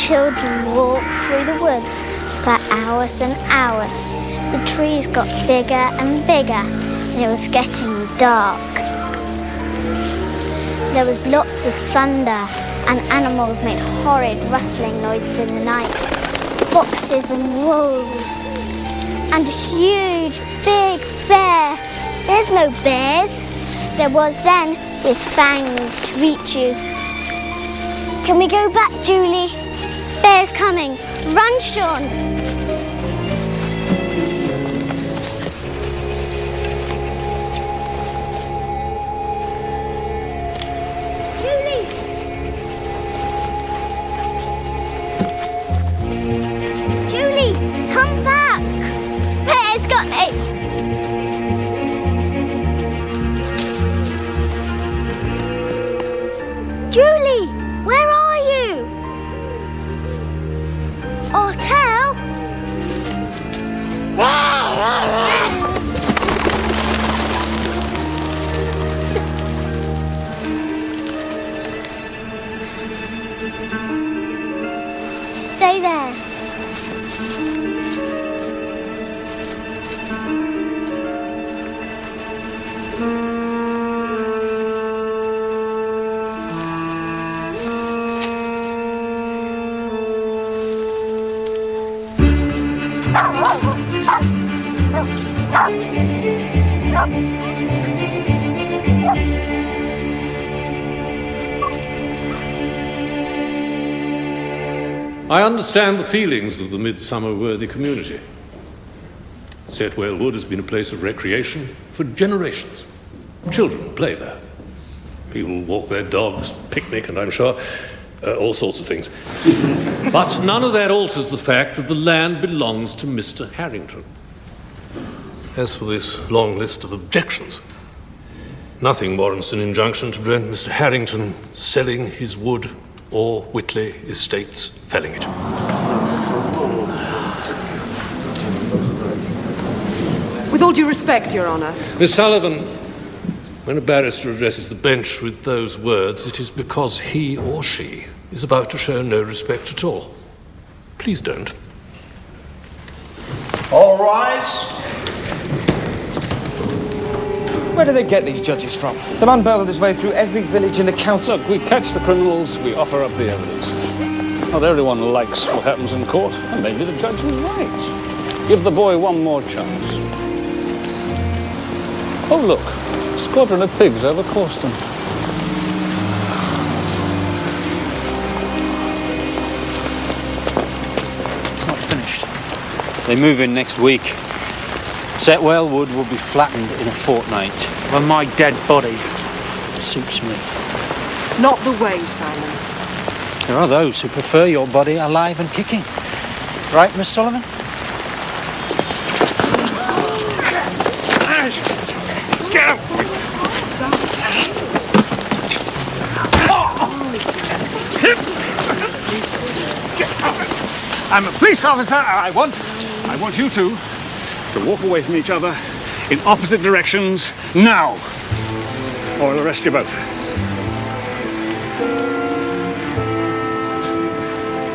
children walked through the woods for hours and hours. The trees got bigger and bigger, and it was getting dark. There was lots of thunder, and animals made horrid rustling noises in the night. Foxes and wolves. And a huge, big bear. There's no bears. There was then, with fangs to reach you. Can we go back, Julie? Bear's coming. Run, Sean. Julie! Julie, come back. Bear's got me. Julie, where are you? Hortel? Stay there. I understand the feelings of the Midsomer-worthy community. Setwell Wood has been a place of recreation for generations. Children play there. People walk their dogs, picnic, and I'm sure all sorts of things. But none of that alters the fact that the land belongs to Mr. Harrington. As for this long list of objections, nothing warrants an injunction to prevent Mr. Harrington selling his wood or Whitley Estates felling it. With all due respect, Your Honour. Miss Sullivan, when a barrister addresses the bench with those words, it is because he or she is about to show no respect at all. Please don't. All rise. Where do they get these judges from? The man burgled his way through every village in the county. Look, we catch the criminals, we offer up the evidence. Not everyone likes what happens in court, and maybe the judge was right. Give the boy one more chance. Oh, look, a squadron of pigs over Corston. It's not finished. They move in next week. Setwell Wood will be flattened in a fortnight. When my dead body suits me. Not the way, Simon. There are those who prefer your body alive and kicking. Right, Miss Sullivan? Get up! I'm a police officer, and I want you two to walk away from each other in opposite directions now, or I'll arrest you both.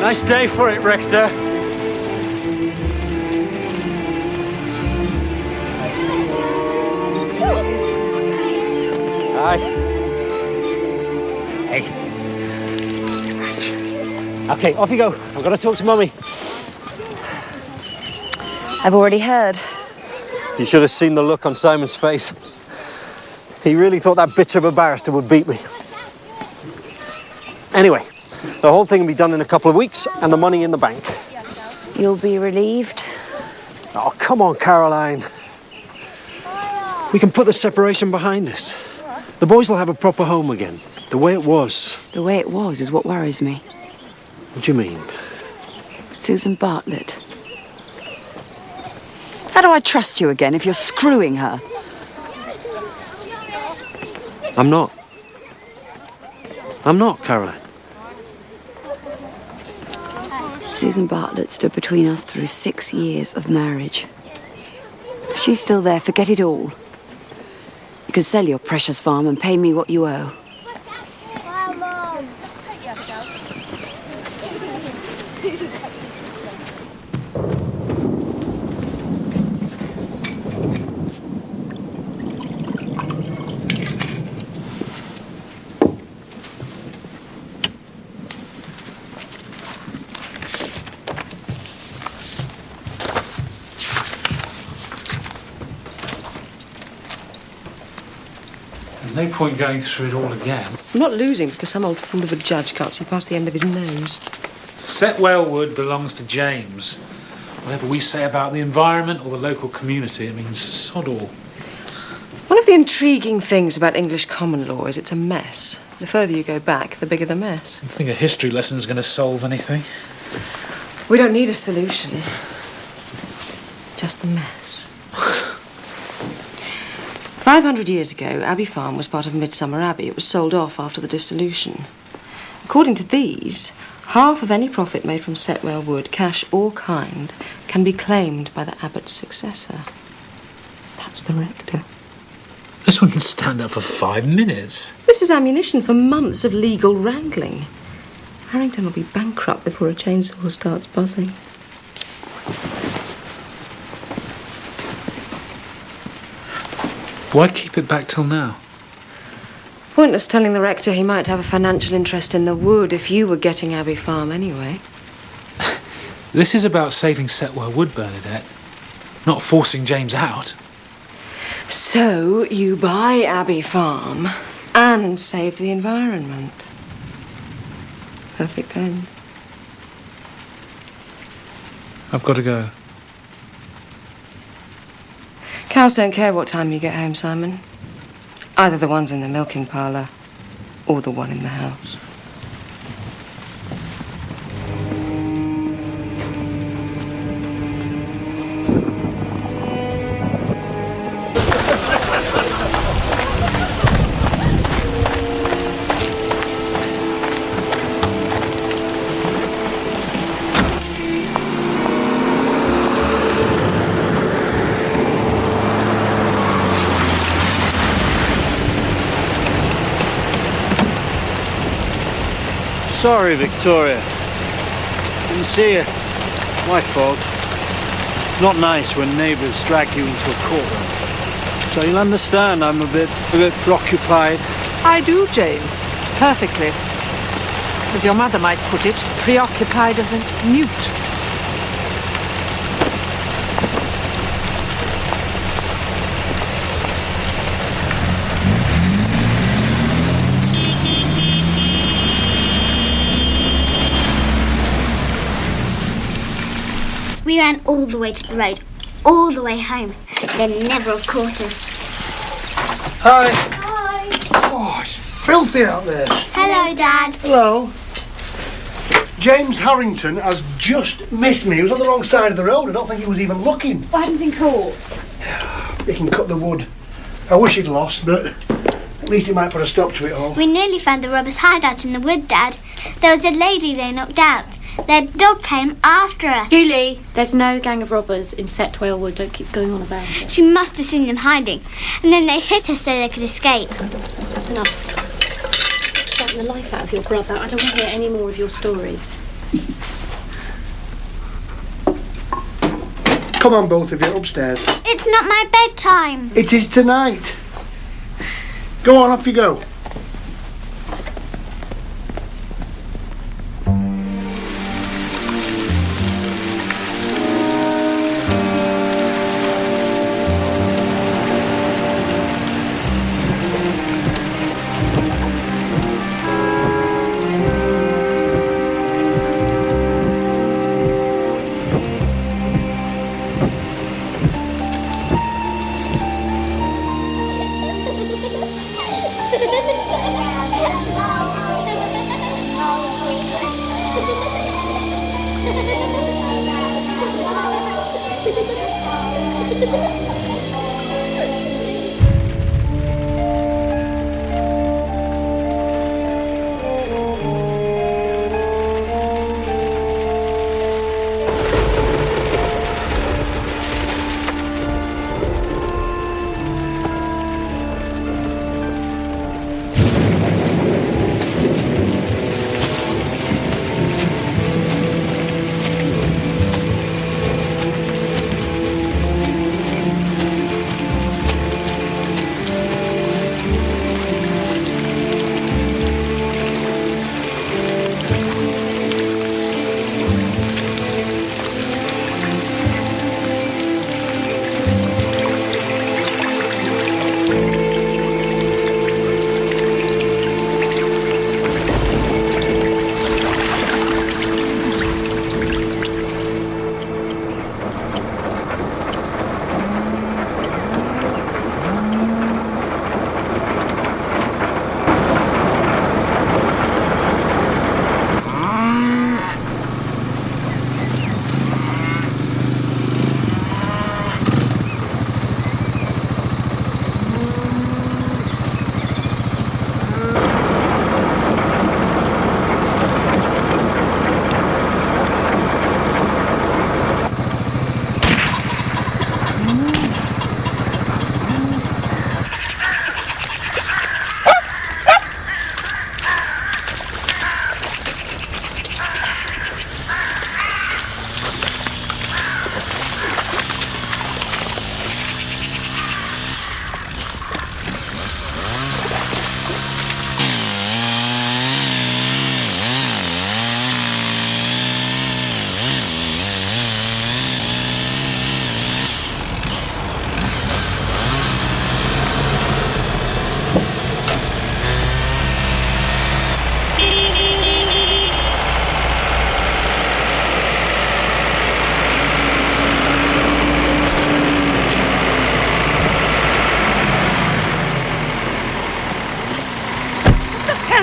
Nice day for it, Rector. Hi. Hey. Okay, off you go. I've got to talk to Mummy. I've already heard. You should have seen the look on Simon's face. He really thought that bitch of a barrister would beat me. Anyway, the whole thing will be done in a couple of weeks and the money in the bank. You'll be relieved? Oh, come on, Caroline. We can put the separation behind us. The boys will have a proper home again, the way it was. The way it was is what worries me. What do you mean? Susan Bartlett. How do I trust you again if you're screwing her? I'm not, Caroline. Susan Bartlett stood between us through 6 years of marriage. If she's still there, forget it all. You can sell your precious farm and pay me what you owe. no point going through it all again. I'm not losing because some old fool of a judge can't see past the end of his nose. Setwell Wood belongs to James. Whatever we say about the environment or the local community, it means sod all. One of the intriguing things about English common law is it's a mess. The further you go back, the bigger the mess. I think a history lesson's going to solve anything. We don't need a solution. Just the mess. 500 years ago, Abbey Farm was part of Midsomer Abbey. It was sold off after the dissolution. According to these, half of any profit made from Setwell Wood, cash or kind, can be claimed by the abbot's successor. That's the rector. This wouldn't stand up for 5 minutes. This is ammunition for months of legal wrangling. Harrington will be bankrupt before a chainsaw starts buzzing. Why keep it back till now? Pointless telling the rector he might have a financial interest in the wood if you were getting Abbey Farm anyway. This is about saving Setwell Wood, Bernadette, not forcing James out. So you buy Abbey Farm and save the environment. Perfect end. I've got to go. Cows don't care what time you get home, Simon. Either the ones in the milking parlour or the one in the house. Sorry, Victoria. Didn't see you. My fault. Not nice when neighbours drag you into a courtroom. So you'll understand I'm a bit preoccupied. I do, James. Perfectly. As your mother might put it, preoccupied as a newt. We ran all the way to the road, all the way home. They'd never have caught us. Hi. Hi. Oh, it's filthy out there. Hello, Dad. Hello. James Harrington has just missed me. He was on the wrong side of the road. I don't think he was even looking. What happens in court? He can cut the wood. I wish he'd lost, but at least he might put a stop to it all. We nearly found the robbers' hideout in the wood, Dad. There was a lady they knocked out. Their dog came after us. Julie, there's no gang of robbers in Setwell Wood. Don't keep going on about it. She must have seen them hiding, and then they hit us so they could escape. That's enough. Starting the life out of your brother. I don't want to hear any more of your stories. Come on, both of you, upstairs. It's not my bedtime. It is tonight. Go on, off you go.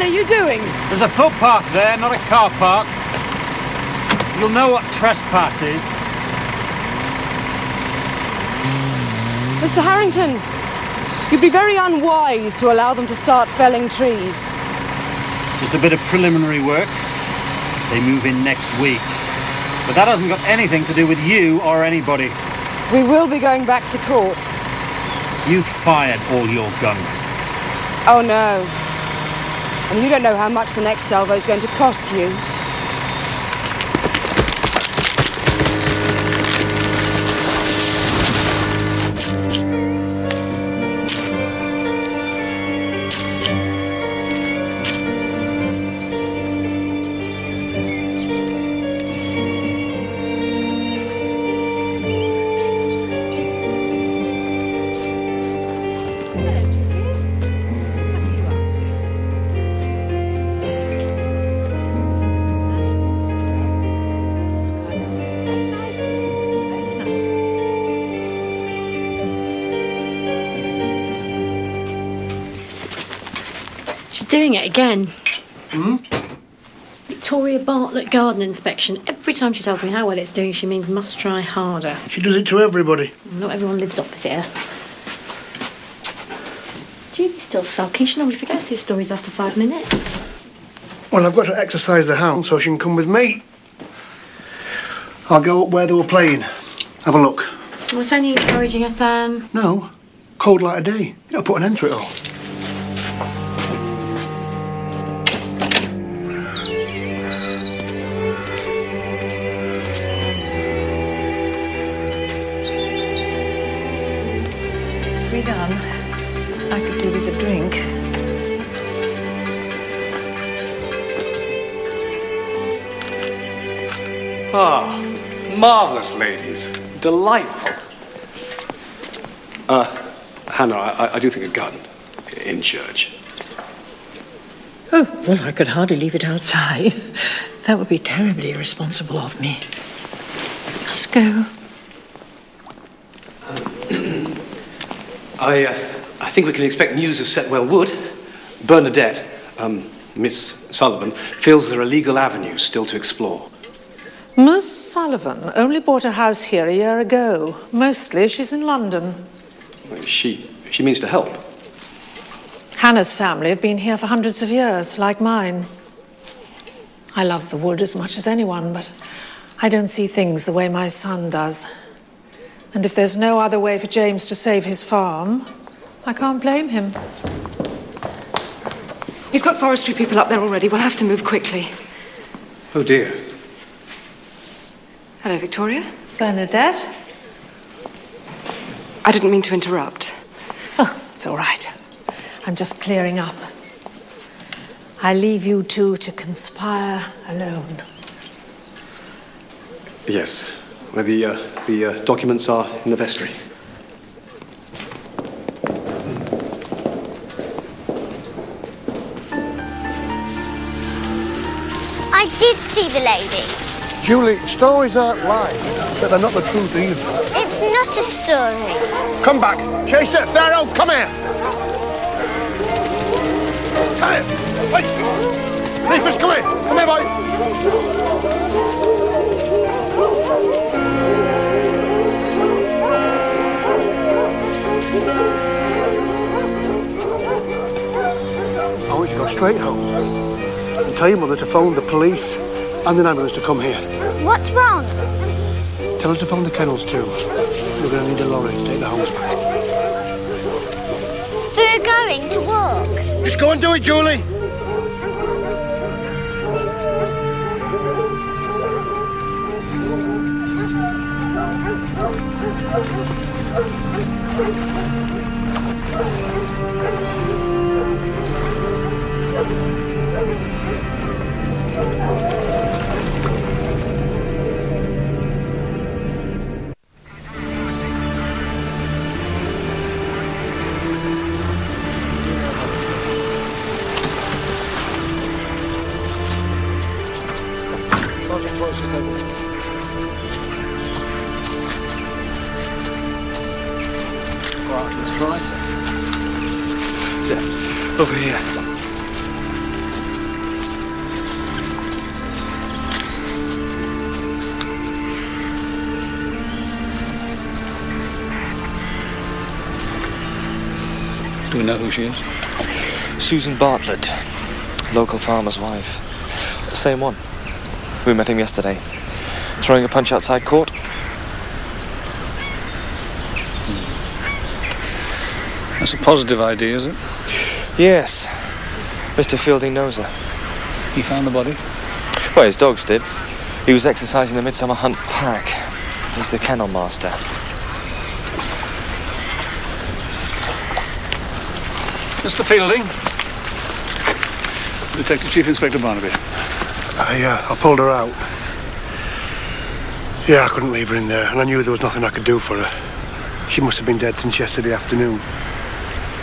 you doing? There's a footpath there, not a car park. You'll know what trespass is. Mr. Harrington, you'd be very unwise to allow them to start felling trees. Just a bit of preliminary work. They move in next week. But that hasn't got anything to do with you or anybody. We will be going back to court. You fired all your guns. Oh, no. And you don't know how much the next salvo is going to cost you. Doing it again. Victoria Bartlett garden inspection. Every time she tells me how well it's doing, she means must try harder. She does it to everybody. Not everyone lives opposite her. Julie's still sulky. She normally forgets these stories after 5 minutes. Well, I've got to exercise the hound so she can come with me. I'll go up where they were playing. Have a look. Well, it's only encouraging us, No. Cold light of day. You gotta put an end to it all. We done. I could do with a drink. Ah, marvellous, ladies. Delightful. Hannah, I do think a gun in church. Oh, well, I could hardly leave it outside. That would be terribly irresponsible of me. Let's go. I think we can expect news of Setwell Wood. Bernadette, Miss Sullivan, feels there are legal avenues still to explore. Miss Sullivan only bought a house here a year ago. Mostly she's in London. She means to help. Hannah's family have been here for hundreds of years, like mine. I love the wood as much as anyone, but I don't see things the way my son does. And if there's no other way for James to save his farm, I can't blame him. He's got forestry people up there already. We'll have to move quickly. Oh, dear. Hello, Victoria. Bernadette? I didn't mean to interrupt. Oh, it's all right. I'm just clearing up. I leave you two to conspire alone. Yes. Where the documents are in the vestry. I did see the lady. Julie, stories aren't lies, but they're not the truth either. It's not a story. Come back. Chase it, Pharaoh, come here. Come here. Wait. Rufus, come here. Come here, boy. I want you to go straight home and tell your mother to phone the police and the ambulance to come here. What's wrong? Tell her to phone the kennels too. We're going to need a lorry to take the hounds back. We're going to walk. Just go and do it, Julie. Sergeant Welsh is over this. Right, let's try it. Yeah, over here. we know who she is? Susan Bartlett, local farmer's wife. Same one. We met him yesterday. Throwing a punch outside court. That's a positive idea, is it? Yes. Mr. Fielding knows her. He found the body? Well, his dogs did. He was exercising the Midsummer Hunt pack. He's the kennel master. Mr. Fielding. Detective Chief Inspector Barnaby. I pulled her out. Yeah, I couldn't leave her in there, and I knew there was nothing I could do for her. She must have been dead since yesterday afternoon.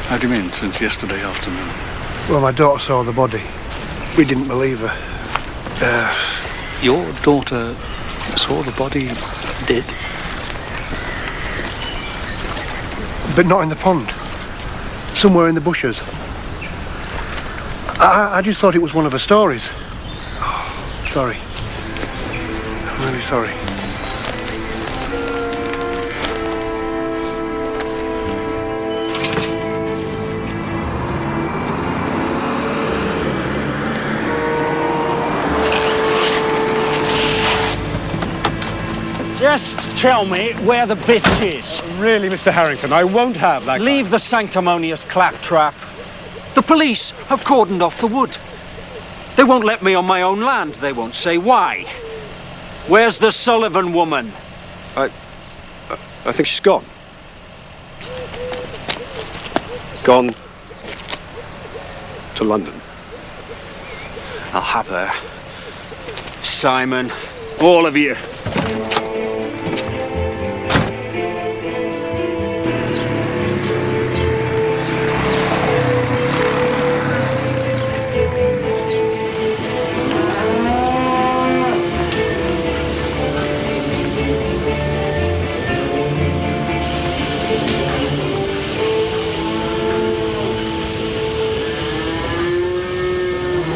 How do you mean, since yesterday afternoon? Well, my daughter saw the body. We didn't believe her. Your daughter saw the body dead? But not in the pond. Somewhere in the bushes. I just thought it was one of her stories. Oh, sorry. I'm really sorry. Just tell me where the bitch is. Really, Mr. Harrington, I won't have that. Leave the sanctimonious claptrap. The police have cordoned off the wood. They won't let me on my own land. They won't say why. Where's the Sullivan woman? I think she's gone. Gone to London. I'll have her. Simon, all of you.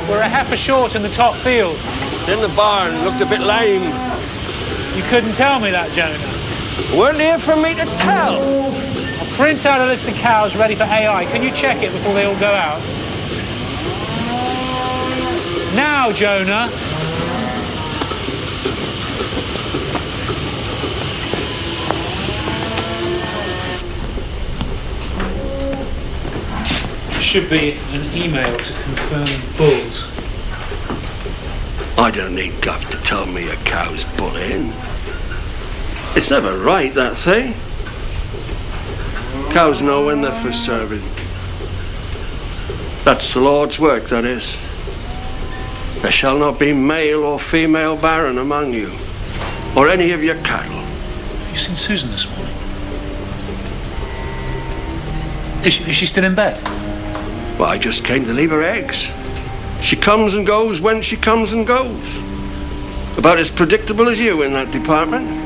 We're a heifer short in the top field. In the barn, looked a bit lame. You couldn't tell me that, Jonah. Weren't here for me to tell. I'll print out a list of cows ready for AI. Can you check it before they all go out? Now, Jonah. Should be an email to confirm bulls. I don't need guff to tell me a cow's bullying. It's never right, that thing. Cows know when they're for serving. That's the Lord's work, that is. There shall not be male or female barren among you, or any of your cattle. Have you seen Susan this morning? Is she still in bed? Well, I just came to leave her eggs. She comes and goes when she comes and goes. About as predictable as you in that department.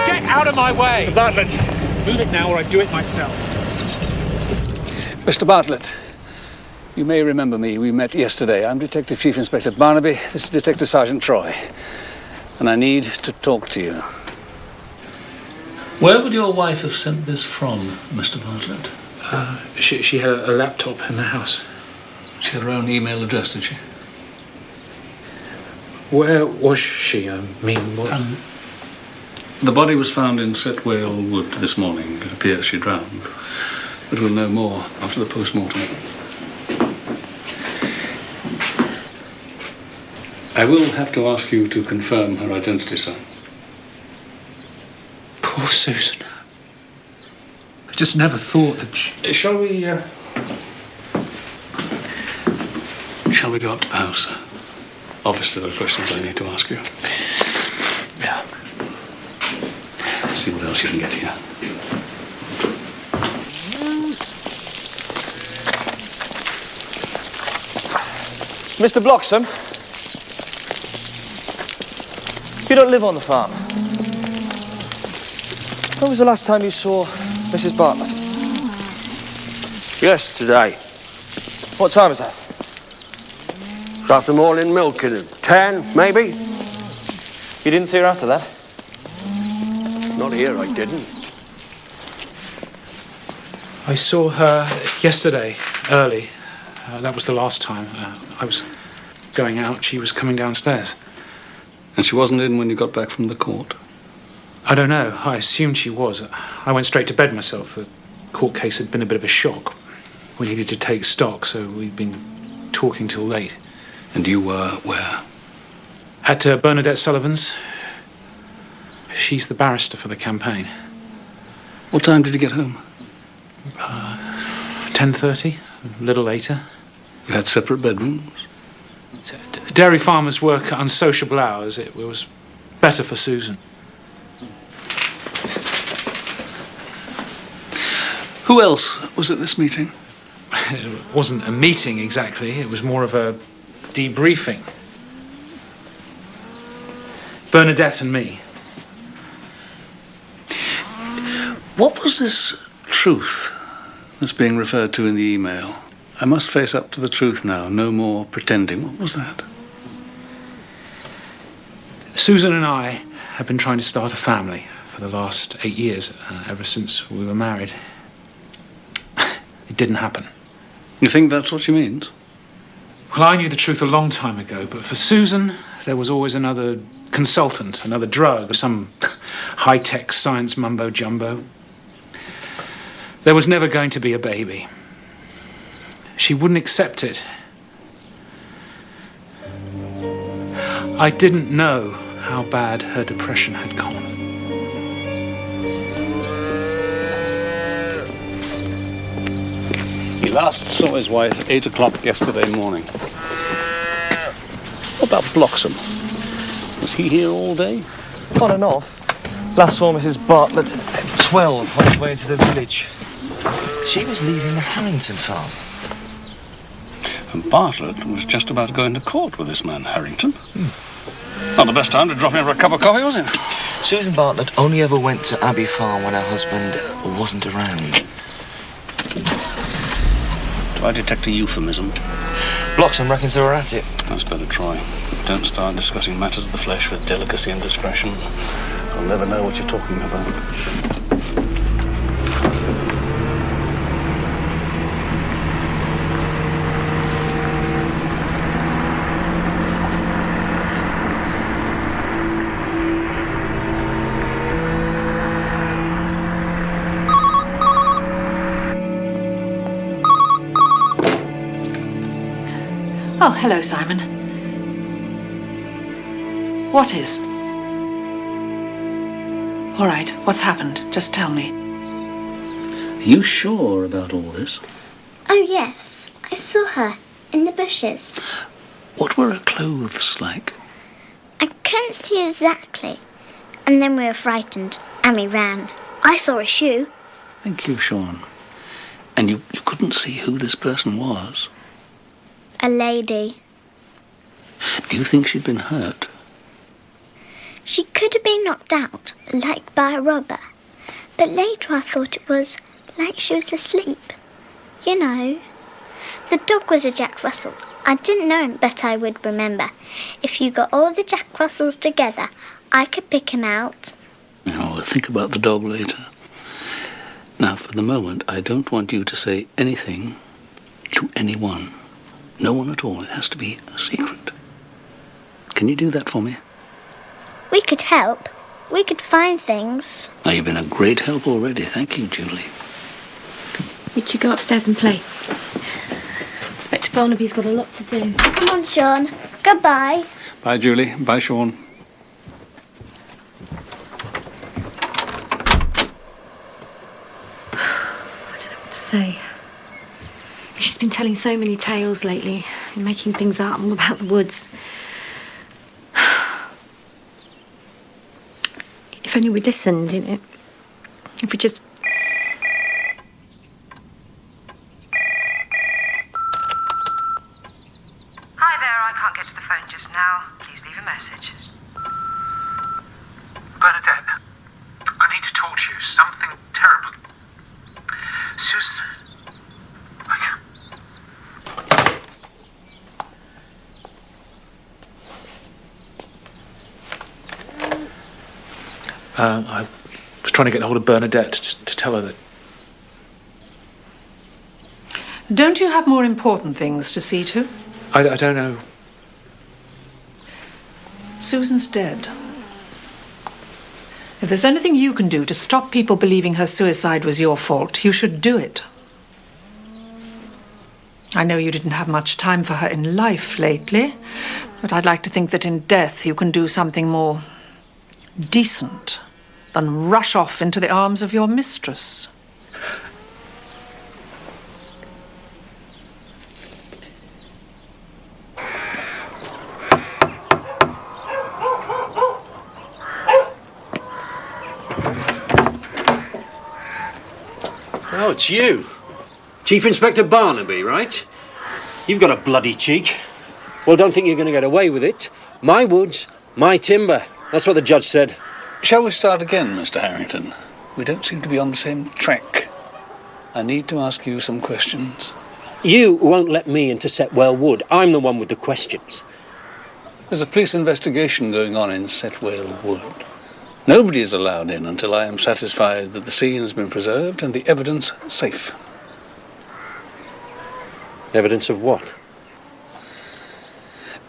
Get out of my way! Mr. Bartlett. Move it now or I do it myself. Mr. Bartlett, you may remember me. We met yesterday. I'm Detective Chief Inspector Barnaby. This is Detective Sergeant Troy. And I need to talk to you. Where would your wife have sent this from, Mr. Bartlett? She had a laptop in the house. She had her own email address, did she? Where was she? I mean, what? The body was found in Setwale Wood this morning. It appears she drowned. But we'll know more after the post-mortem. I will have to ask you to confirm her identity, sir. Susan. I just never thought that Shall we go up to the house? Obviously, there are questions I need to ask you. Yeah. See what else you can get here. Mr. Bloxham, you don't live on the farm. When was the last time you saw Mrs. Bartlett? Yesterday. What time is that? Got them all in milking. 10, maybe? You didn't see her after that? Not here, I didn't. I saw her yesterday, early. That was the last time. I was going out, she was coming downstairs. And she wasn't in when you got back from the court? I don't know. I assumed she was. I went straight to bed myself. The court case had been a bit of a shock. We needed to take stock, so we'd been talking till late. And you were where? At Bernadette Sullivan's. She's the barrister for the campaign. What time did you get home? 10:30, a little later. You had separate bedrooms? Dairy farmers work at unsociable hours. It was better for Susan. Who else was at this meeting? It wasn't a meeting exactly. It was more of a debriefing. Bernadette and me. What was this truth that's being referred to in the email? I must face up to the truth now. No more pretending. What was that? Susan and I have been trying to start a family for the last 8 years, ever since we were married. It didn't happen. You think that's what she means? Well, I knew the truth a long time ago, but for Susan, there was always another consultant, another drug, some high-tech science mumbo-jumbo. There was never going to be a baby. She wouldn't accept it. I didn't know how bad her depression had gone. He last saw his wife at 8 o'clock yesterday morning. What about Bloxham? Was he here all day? On and off. Last saw Mrs. Bartlett at 12 on his way into the village. She was leaving the Harrington farm. And Bartlett was just about to go into court with this man, Harrington. Not the best time to drop in for a cup of coffee, was it? Susan Bartlett only ever went to Abbey Farm when her husband wasn't around. Do I detect a euphemism? Bloxham reckons they were at it. That's better try. Don't start discussing matters of the flesh with delicacy and discretion. I'll never know what you're talking about. Oh, hello, Simon. What is? All right, what's happened? Just tell me. Are you sure about all this? Oh, yes. I saw her in the bushes. What were her clothes like? I couldn't see exactly. And then we were frightened and we ran. I saw a shoe. Thank you, Sean. And you couldn't see who this person was? A lady. Do you think she'd been hurt? She could have been knocked out, like by a robber. But later I thought it was like she was asleep. You know. The dog was a Jack Russell. I didn't know him, but I would remember. If you got all the Jack Russells together, I could pick him out. Oh, we'll think about the dog later. Now, for the moment, I don't want you to say anything to anyone. No one at all. It has to be a secret. Can you do that for me? We could help. We could find things. Now, you've been a great help already. Thank you, Julie. You two go upstairs and play. Inspector Barnaby's got a lot to do. Come on, Sean. Goodbye. Bye, Julie. Bye, Sean. been telling so many tales lately, and making things up all about the woods. If only we'd listened, if we just... Hi there, I can't get to the phone just now. Please leave a message. Bernadette, I need to talk to you. Something terrible. Susan... I was trying to get hold of Bernadette to tell her that... Don't you have more important things to see to? I don't know. Susan's dead. If there's anything you can do to stop people believing her suicide was your fault, you should do it. I know you didn't have much time for her in life lately, but I'd like to think that in death you can do something more decent than rush off into the arms of your mistress. Oh, it's you. Chief Inspector Barnaby, right? You've got a bloody cheek. Well, don't think you're going to get away with it. My woods, my timber. That's what the judge said. Shall we start again, Mr. Harrington? We don't seem to be on the same track. I need to ask you some questions. You won't let me into Setwell Wood. I'm the one with the questions. There's a police investigation going on in Setwell Wood. Nobody is allowed in until I am satisfied that the scene has been preserved and the evidence safe. Evidence of what?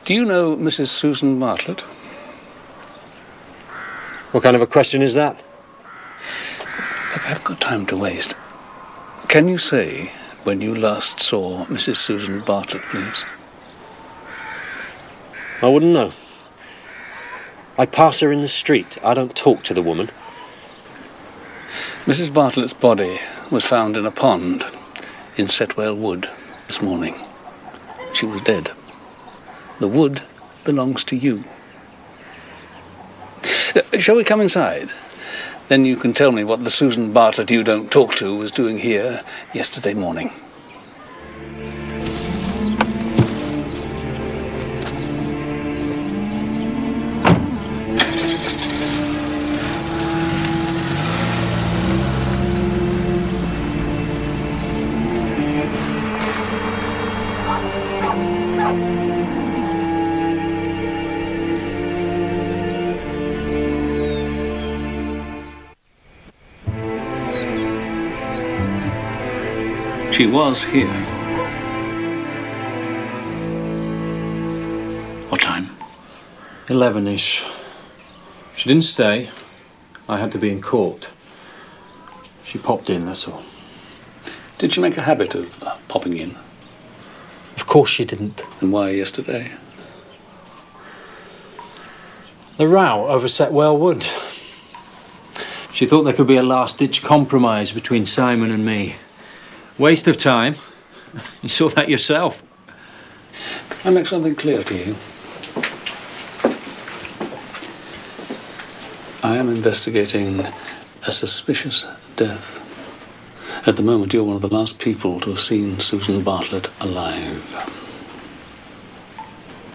Do you know Mrs. Susan Bartlett? What kind of a question is that? Look, I haven't got time to waste. Can you say when you last saw Mrs. Susan Bartlett, please? I wouldn't know. I pass her in the street. I don't talk to the woman. Mrs. Bartlett's body was found in a pond in Setwell Wood this morning. She was dead. The wood belongs to you. Shall we come inside? Then you can tell me what the Susan Bartlett you don't talk to was doing here yesterday morning. She was here. What time? 11-ish. She didn't stay. I had to be in court. She popped in, that's all. Did she make a habit of popping in? Of course she didn't. And why yesterday? The row over Setwell Wood. She thought there could be a last-ditch compromise between Simon and me. Waste of time. You saw that yourself. Can I make something clear to you? I am investigating a suspicious death. At the moment, you're one of the last people to have seen Susan Bartlett alive.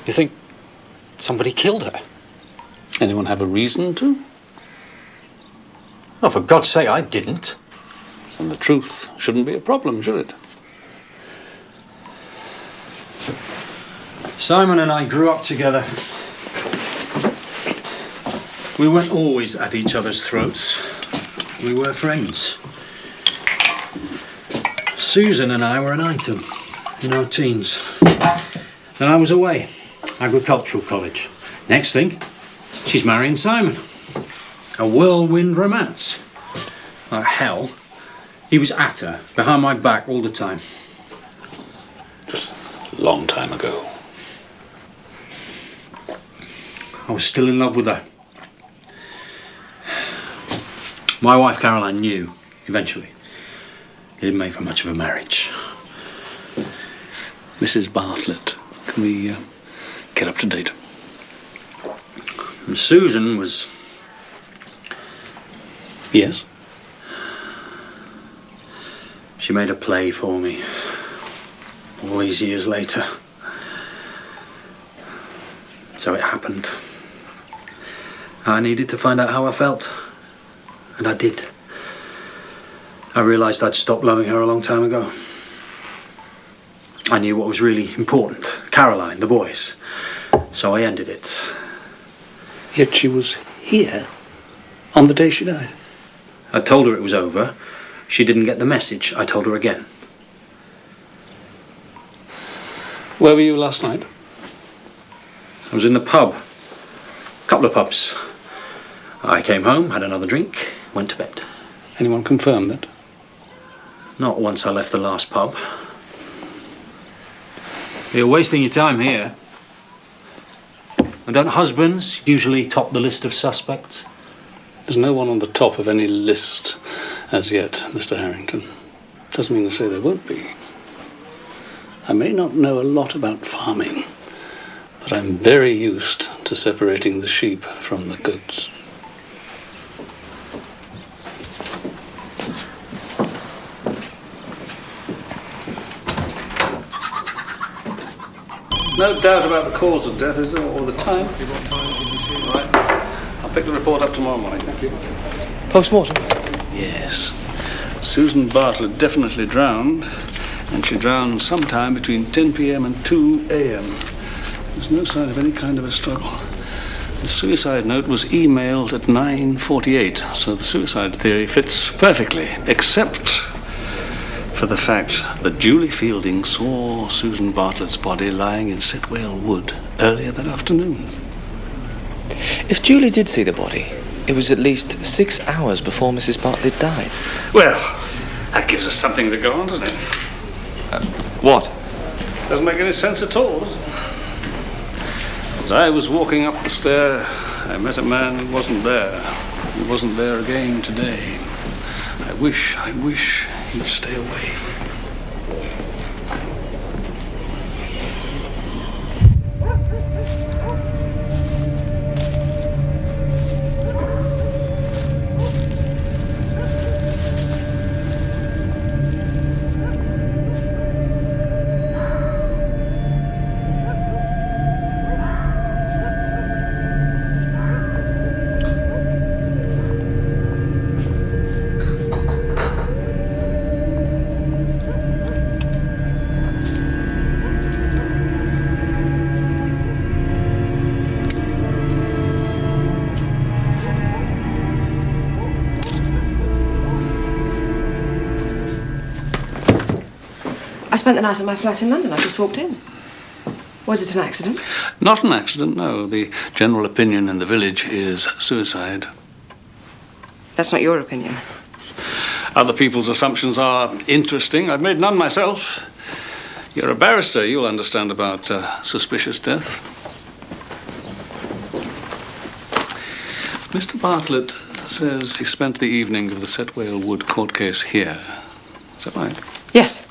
You think somebody killed her? Anyone have a reason to? Oh, for God's sake, I didn't. And the truth shouldn't be a problem, should it? Simon and I grew up together. We weren't always at each other's throats. We were friends. Susan and I were an item in our teens. Then I was away, agricultural college. Next thing, she's marrying Simon. A whirlwind romance. Like hell. He was at her, behind my back all the time. Just a long time ago. I was still in love with her. My wife Caroline knew, eventually. It didn't make for much of a marriage. Mrs. Bartlett. Can we get up to date? And Susan was... Yes? She made a play for me. All these years later. So it happened. I needed to find out how I felt. And I did. I realised I'd stopped loving her a long time ago. I knew what was really important. Caroline, the boys. So I ended it. Yet she was here on the day she died. I told her it was over. She didn't get the message. I told her again. Where were you last night? I was in the pub. A couple of pubs. I came home, had another drink, went to bed. Anyone confirm that? Not once I left the last pub. You're wasting your time here. And don't husbands usually top the list of suspects? There's no one on the top of any list as yet, Mr. Harrington. Doesn't mean to say there won't be. I may not know a lot about farming, but I'm very used to separating the sheep from the goats. No doubt about the cause of death, is there, or the time? Right. I'll pick the report up tomorrow morning. Thank you. Post-mortem? Yes. Susan Bartlett definitely drowned, and she drowned sometime between 10 p.m. and 2 a.m. There's no sign of any kind of a struggle. The suicide note was emailed at 9:48, so the suicide theory fits perfectly, except for the fact that Julie Fielding saw Susan Bartlett's body lying in Sitwell Wood earlier that afternoon. If Julie did see the body, it was at least 6 hours before Mrs. Bartlett died. Well, that gives us something to go on, doesn't it? What? Doesn't make any sense at all, does it? As I was walking up the stair, I met a man who wasn't there. He wasn't there again today. I wish he'd stay away. I spent the night at my flat in London. I just walked in. Was it an accident? Not an accident, no. The general opinion in the village is suicide. That's not your opinion. Other people's assumptions are interesting. I've made none myself. You're a barrister. You'll understand about suspicious death. Mr. Bartlett says he spent the evening of the Sitwell Wood court case here. Is that right? Yes.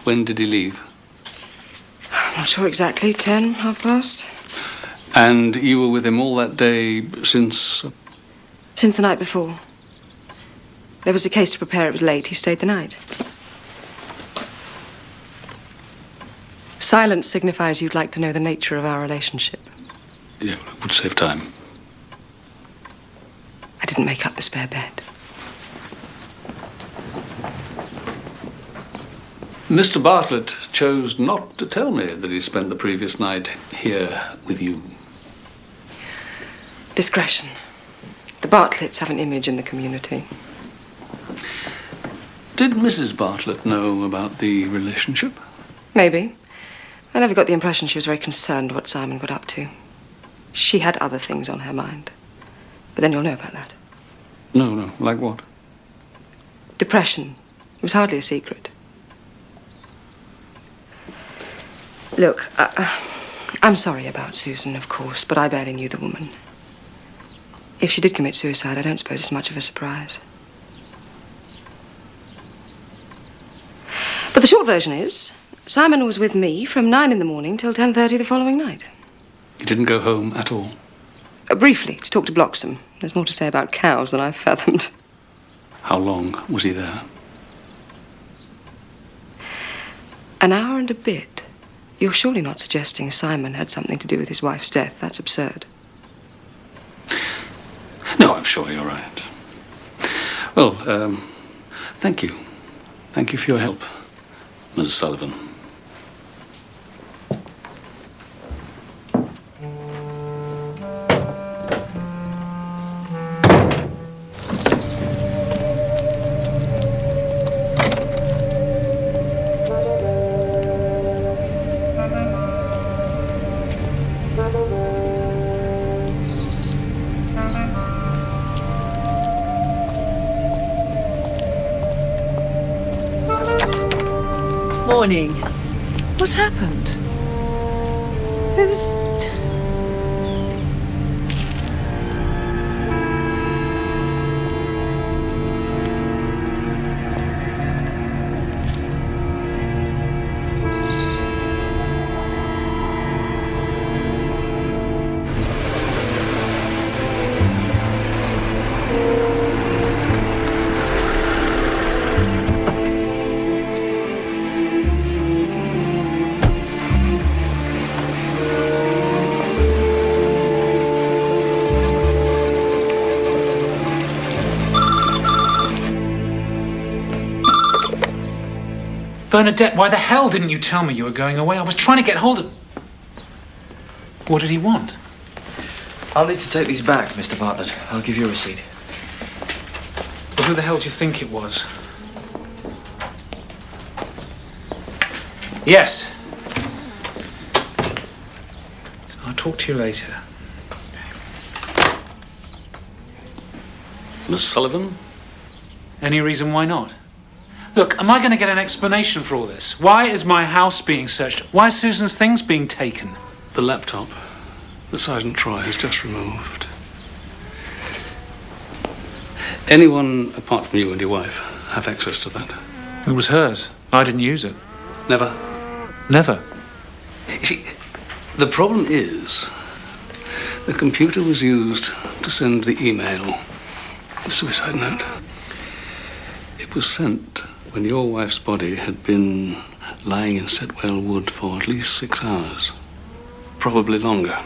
When did he leave? I'm not sure exactly. 10, half past. And you were with him all that day since? Since the night before. There was a case to prepare. It was late. He stayed the night. Silence signifies you'd like to know the nature of our relationship. Yeah, it would save time. I didn't make up the spare bed. Mr. Bartlett chose not to tell me that he spent the previous night here with you. Discretion. The Bartletts have an image in the community. Did Mrs. Bartlett know about the relationship? Maybe. I never got the impression she was very concerned what Simon got up to. She had other things on her mind. But then you'll know about that. No. Like what? Depression. It was hardly a secret. Look, I'm sorry about Susan, of course, but I barely knew the woman. If she did commit suicide, I don't suppose it's much of a surprise. But the short version is, Simon was with me from 9 in the morning till 10:30 the following night. He didn't go home at all? Briefly, to talk to Bloxham. There's more to say about cows than I've fathomed. How long was he there? An hour and a bit. You're surely not suggesting Simon had something to do with his wife's death? That's absurd. No, I'm sure you're right. Well, thank you. Thank you for your help, Mrs. Sullivan. Morning. What's happened? Who's... Bernadette, why the hell didn't you tell me you were going away? I was trying to get hold of... What did he want? I'll need to take these back, Mr. Bartlett. I'll give you a receipt. Well, who the hell do you think it was? Yes. So I'll talk to you later. Miss Sullivan? Any reason why not? Look, am I going to get an explanation for all this? Why is my house being searched? Why are Susan's things being taken? The laptop that Sergeant Troy has just removed. Anyone apart from you and your wife have access to that? It was hers. I didn't use it. Never? Never. You see, the problem is the computer was used to send the email, the suicide note. It was sent when your wife's body had been lying in Setwell Wood for at least 6 hours, probably longer.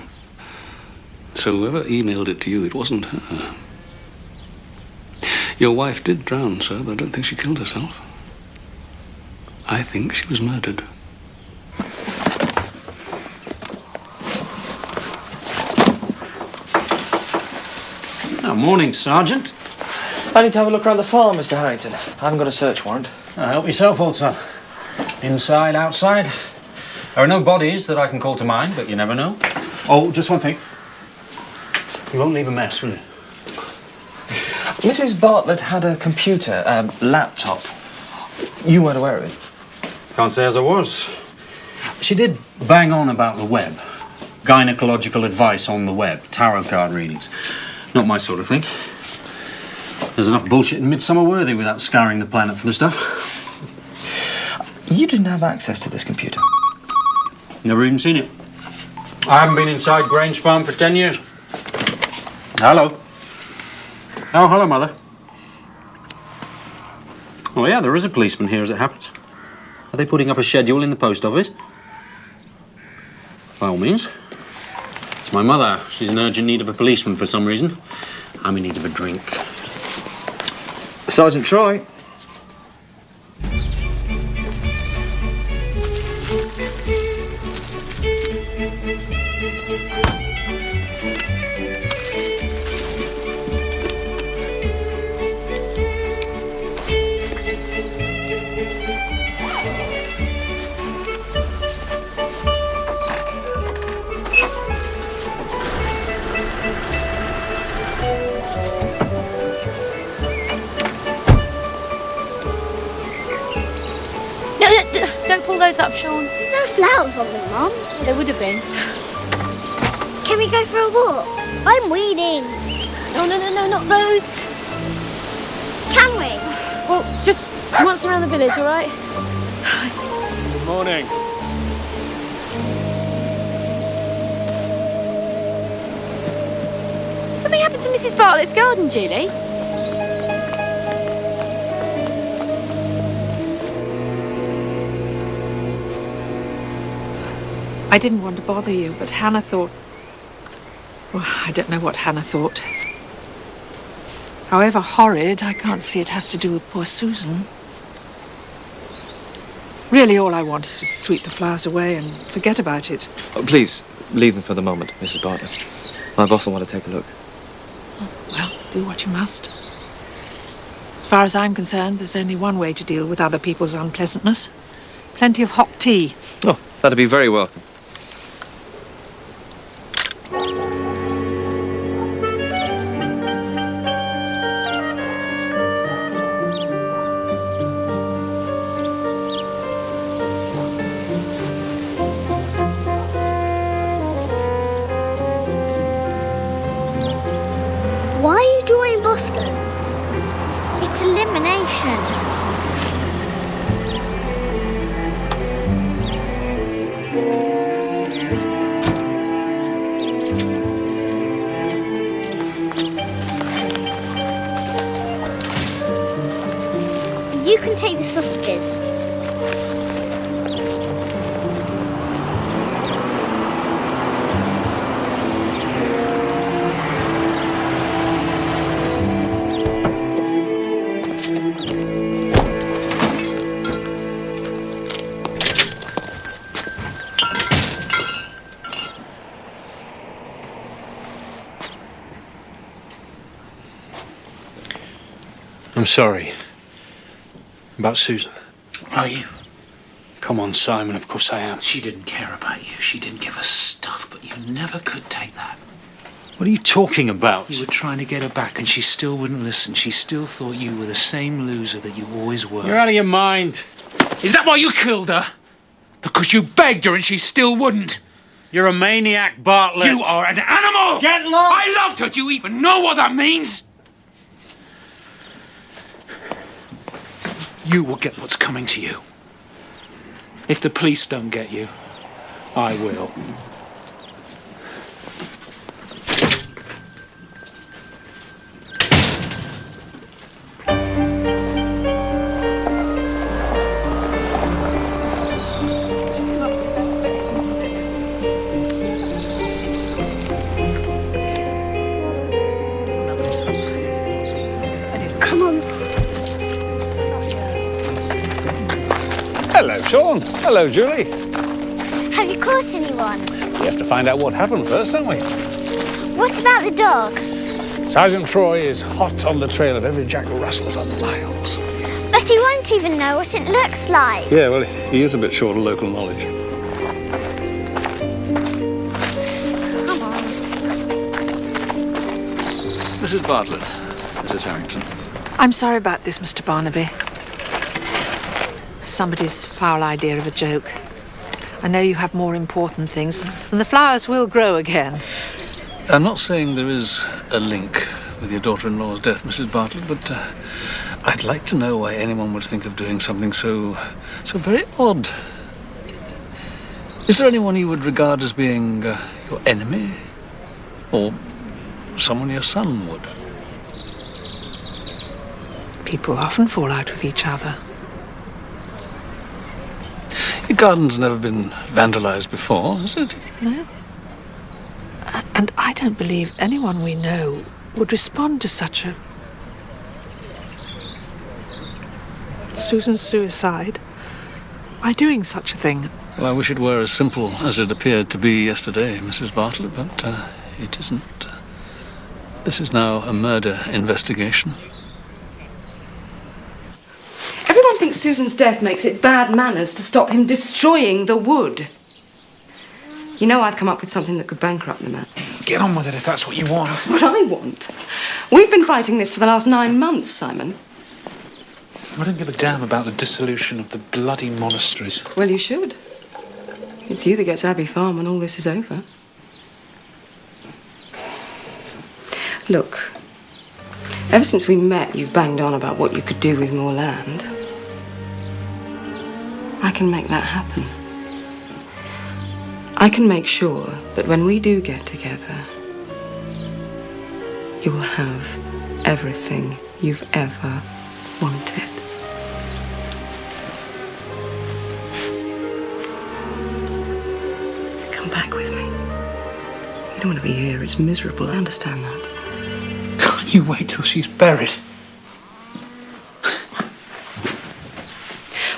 So whoever emailed it to you, it wasn't her. Your wife did drown, sir, but I don't think she killed herself. I think she was murdered. Oh, morning, Sergeant. I need to have a look around the farm, Mr. Harrington. I haven't got a search warrant. Help yourself, old son. Inside, outside. There are no bodies that I can call to mind, but you never know. Oh, just one thing. You won't leave a mess, will you? Mrs. Bartlett had a computer, a laptop. You weren't aware of it? Can't say as I was. She did bang on about the web. Gynecological advice on the web. Tarot card readings. Not my sort of thing. There's enough bullshit in Midsomer Worthy without scouring the planet for the stuff. You didn't have access to this computer? Never even seen it. I haven't been inside Grange Farm for 10 years. Hello. Oh, hello, Mother. Oh, yeah, there is a policeman here as it happens. Are they putting up a schedule in the post office? By all means. It's my mother. She's in urgent need of a policeman for some reason. I'm in need of a drink. Sergeant Troy. Don't pull those up, Sean. There's no flowers on them, Mum. There would have been. Can we go for a walk? I'm weeding. No, not those. Can we? Well, just once around the village, all right? Morning. Something happened to Mrs. Bartlett's garden, Julie? I didn't want to bother you, but Hannah thought... Well, I don't know what Hannah thought. However horrid, I can't see it has to do with poor Susan. Really, all I want is to sweep the flowers away and forget about it. Oh, please, leave them for the moment, Mrs. Bartlett. My boss will want to take a look. Well, do what you must. As far as I'm concerned, there's only one way to deal with other people's unpleasantness. Plenty of hot tea. Oh, that'd be very welcome. Why are you drawing Bosco? It's elimination. You can take the sausages. I'm sorry. About Susan. Are you? Come on, Simon, of course I am. She didn't care about you. She didn't give a stuff, but you never could take that. What are you talking about? You were trying to get her back and she still wouldn't listen. She still thought you were the same loser that you always were. You're out of your mind. Is that why you killed her? Because you begged her and she still wouldn't? You're a maniac, Bartlett. You are an animal! Get lost! I loved her. Do you even know what that means? You will get what's coming to you. If the police don't get you, I will. Come on. Hello, Sean. Hello, Julie. Have you caught anyone? We have to find out what happened first, don't we? What about the dog? Sergeant Troy is hot on the trail of every Jack Russell for miles. But he won't even know what it looks like. Yeah, well, he is a bit short of local knowledge. Come on. Mrs. Bartlett, Mrs. Harrington. I'm sorry about this, Mr. Barnaby. Somebody's foul idea of a joke. I know you have more important things, and the flowers will grow again. I'm not saying there is a link with your daughter-in-law's death, Mrs. Bartlett, but I'd like to know why anyone would think of doing something so very odd. Is there anyone you would regard as being your enemy? Or someone your son would? People often fall out with each other. Your garden's never been vandalised before, has it? No. And I don't believe anyone we know would respond to such a... Susan's suicide by doing such a thing. Well, I wish it were as simple as it appeared to be yesterday, Mrs. Bartlett, but it isn't. This is now a murder investigation. Everyone thinks Susan's death makes it bad manners to stop him destroying the wood. You know I've come up with something that could bankrupt the man. Get on with it if that's what you want. What I want? We've been fighting this for the last 9 months, Simon. I don't give a damn about the dissolution of the bloody monasteries. Well, you should. It's you that gets Abbey Farm when all this is over. Look, ever since we met, you've banged on about what you could do with more land. I can make that happen. I can make sure that when we do get together, you will have everything you've ever wanted. Come back with me. You don't want to be here. It's miserable. I understand that. Can't you wait till she's buried?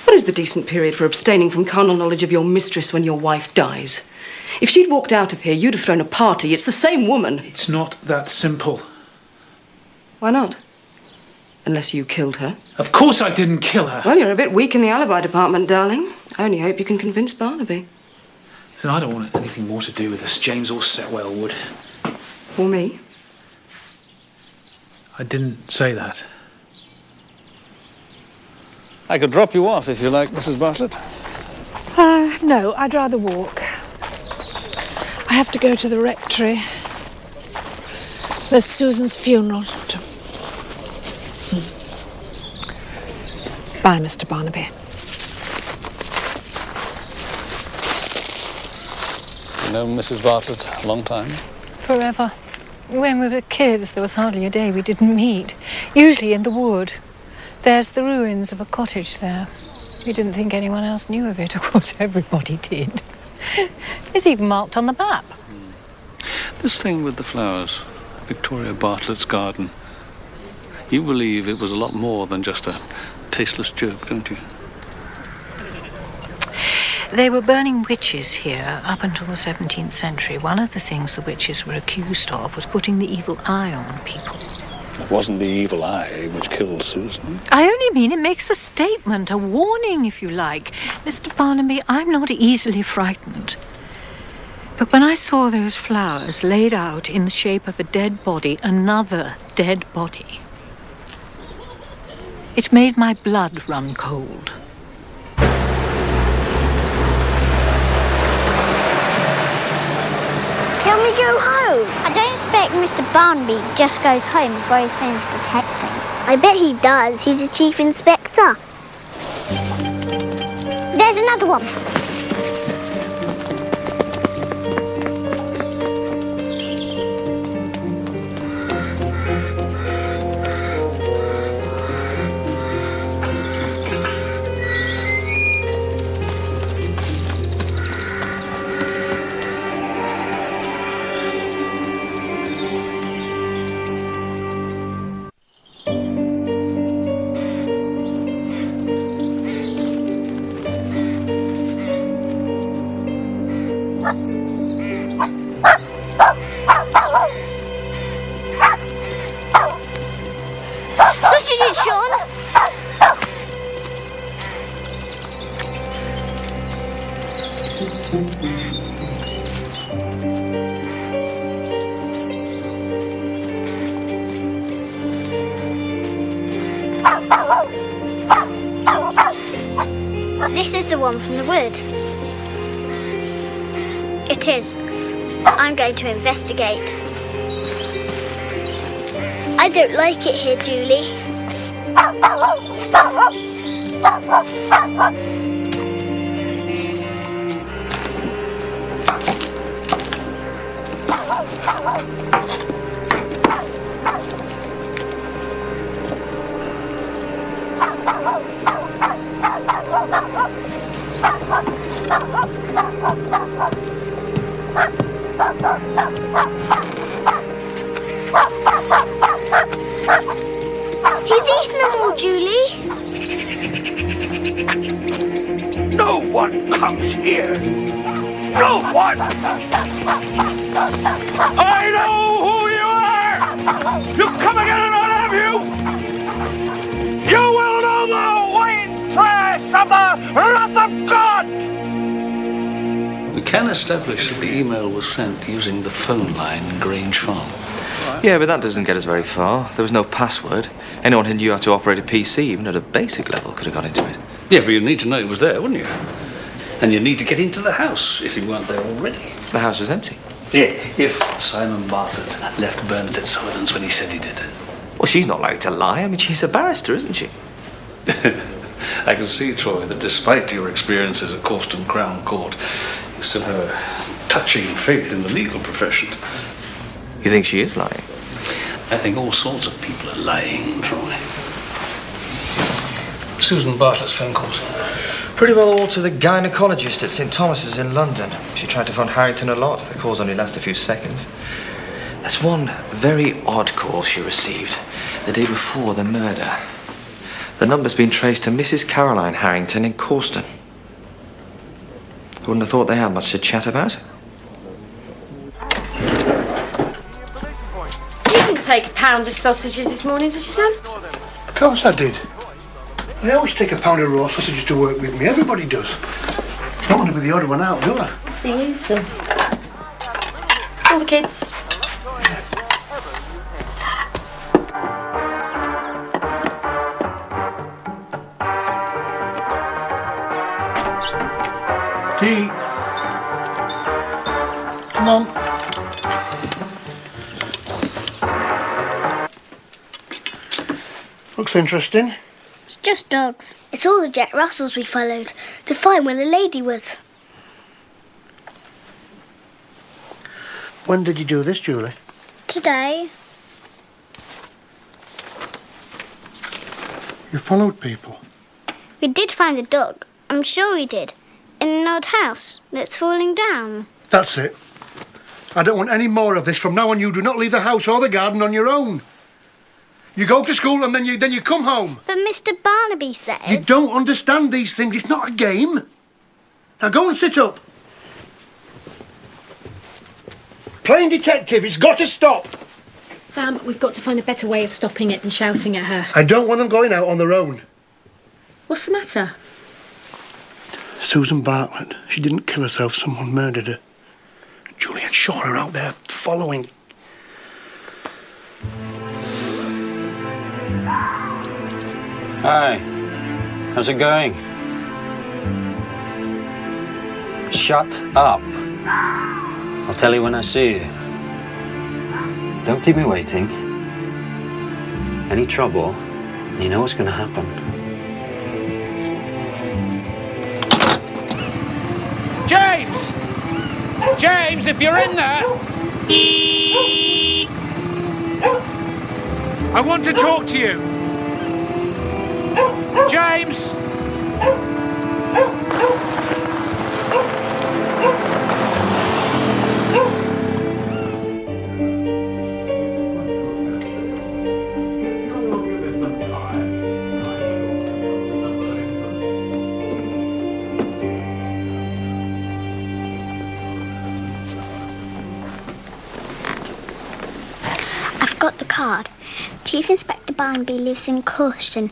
What is the decent period for abstaining from carnal knowledge of your mistress when your wife dies? If she'd walked out of here, you'd have thrown a party. It's the same woman. It's not that simple. Why not? Unless you killed her. Of course I didn't kill her. Well, you're a bit weak in the alibi department, darling. I only hope you can convince Barnaby. So I don't want anything more to do with this, James or Setwell would. Or me? I didn't say that. I could drop you off if you like, Mrs. Bartlett. No, I'd rather walk. I have to go to the rectory. There's Susan's funeral. Bye, Mr. Barnaby. You know Mrs. Bartlett a long time? Forever. When we were kids, there was hardly a day we didn't meet. Usually in the wood. There's the ruins of a cottage there. We didn't think anyone else knew of it. Of course, everybody did. It's even marked on the map. This thing with the flowers, Victoria Bartlett's garden. You believe it was a lot more than just a tasteless joke, don't you? They were burning witches here up until the 17th century. One of the things the witches were accused of was putting the evil eye on people. It wasn't the evil eye which killed Susan. I only mean it makes a statement, a warning, if you like. Mr. Barnaby, I'm not easily frightened. But when I saw those flowers laid out in the shape of a dead body, another dead body, it made my blood run cold. Can we go home? I don't expect Mr. Barnaby just goes home before he's finished protecting. I bet he does. He's a chief inspector. There's another one. Sausages, Sean. This is the one from the wood. It is. I'm going to investigate. I don't like it here, Julie. He's eaten them all, Julie. No one comes here. No one! I know who you are! You come again and I'll have you! You will know the white trash of the wrath of God! We can establish that the email was sent using the phone line in Grange Farm. Yeah, but that doesn't get us very far. There was no password. Anyone who knew how to operate a PC, even at a basic level, could have got into it. Yeah, but you'd need to know it was there, wouldn't you? And you'd need to get into the house if you weren't there already. The house was empty. Yeah, if Simon Bartlett left Bernadette Sullivan's when he said he did. Well, she's not likely to lie. I mean, she's a barrister, isn't she? I can see, Troy, that despite your experiences at Causton Crown Court, you still have a touching faith in the legal profession. You think she is lying? I think all sorts of people are lying, Troy. Susan Bartlett's phone calls. Pretty well all to the gynecologist at St. Thomas's in London. She tried to phone Harrington a lot. The calls only last a few seconds. There's one very odd call she received the day before the murder. The number's been traced to Mrs. Caroline Harrington in Causton. I wouldn't have thought they had much to chat about. You didn't take a pound of sausages this morning, did you, Sam? Of course I did. I always take a pound of raw sausages to work with me. Everybody does. I don't want to be the odd one out, do I? What's the use, then? All the kids. Dee. Come on. Looks interesting. It's just dogs. It's all the Jack Russells we followed to find where the lady was. When did you do this, Julie? Today. You followed people. We did find the dog. I'm sure we did. In an old house that's falling down. That's it. I don't want any more of this. From now on, you do not leave the house or the garden on your own. You go to school and then you come home. But Mr. Barnaby said... You don't understand these things. It's not a game. Now go and sit up. Playing detective, it's got to stop. Sam, we've got to find a better way of stopping it than shouting at her. I don't want them going out on their own. What's the matter? Susan Bartlett. She didn't kill herself. Someone murdered her. Julie and Sean are out there following. Hi. How's it going? Shut up. I'll tell you when I see you. Don't keep me waiting. Any trouble, you know what's going to happen. James! James, if you're in there! I want to talk to you! James! I've got the card. Chief Inspector Barnaby lives in Causton.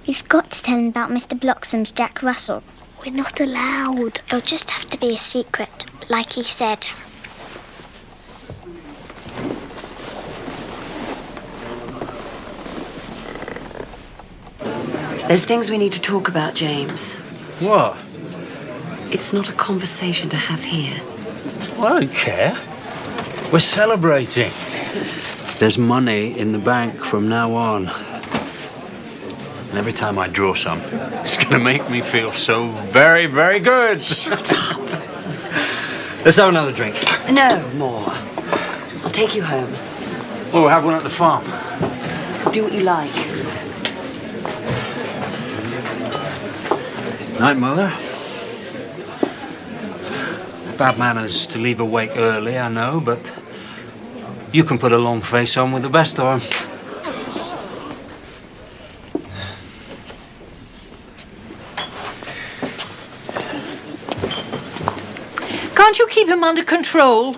We've got to tell him about Mr. Bloxham's Jack Russell. We're not allowed. It'll just have to be a secret, like he said. There's things we need to talk about, James. What? It's not a conversation to have here. Well, I don't care. We're celebrating. There's money in the bank from now on. And every time I draw some, it's going to make me feel so very, very good. Shut up. Let's have another drink. No, more. I'll take you home. Oh, we'll have one at the farm. Do what you like. Night, Mother. Bad manners to leave awake early, I know, but you can put a long face on with the best of them. Can't you keep him under control?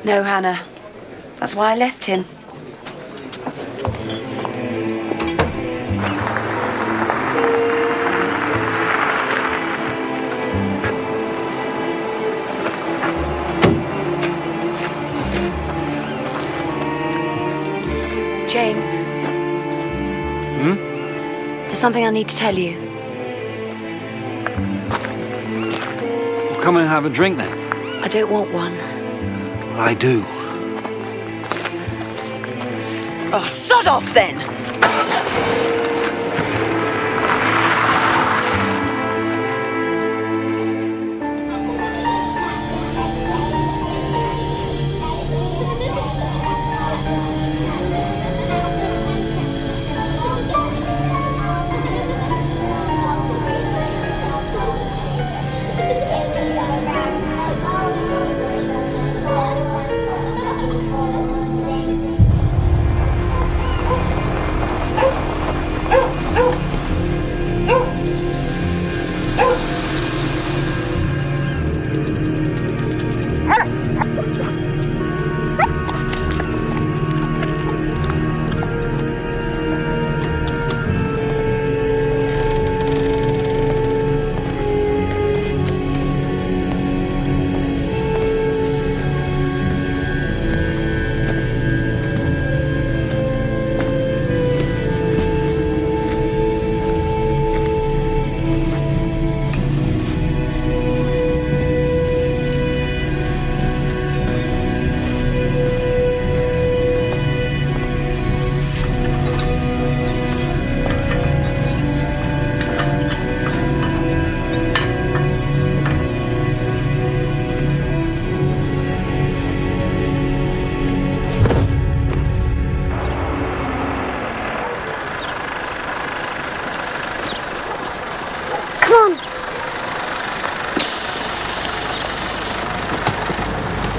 No, Hannah. That's why I left him. James. There's something I need to tell you. Well, come and have a drink then. I don't want one. Well, I do. Oh, sod off then!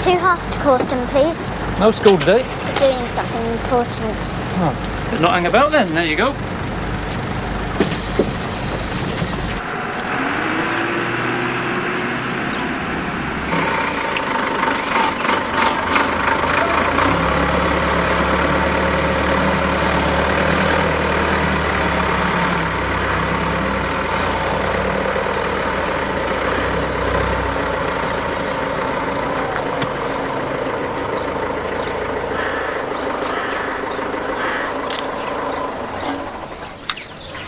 2 horticulturist, please. No school today? Doing something important. Oh, better not hang about then. There you go.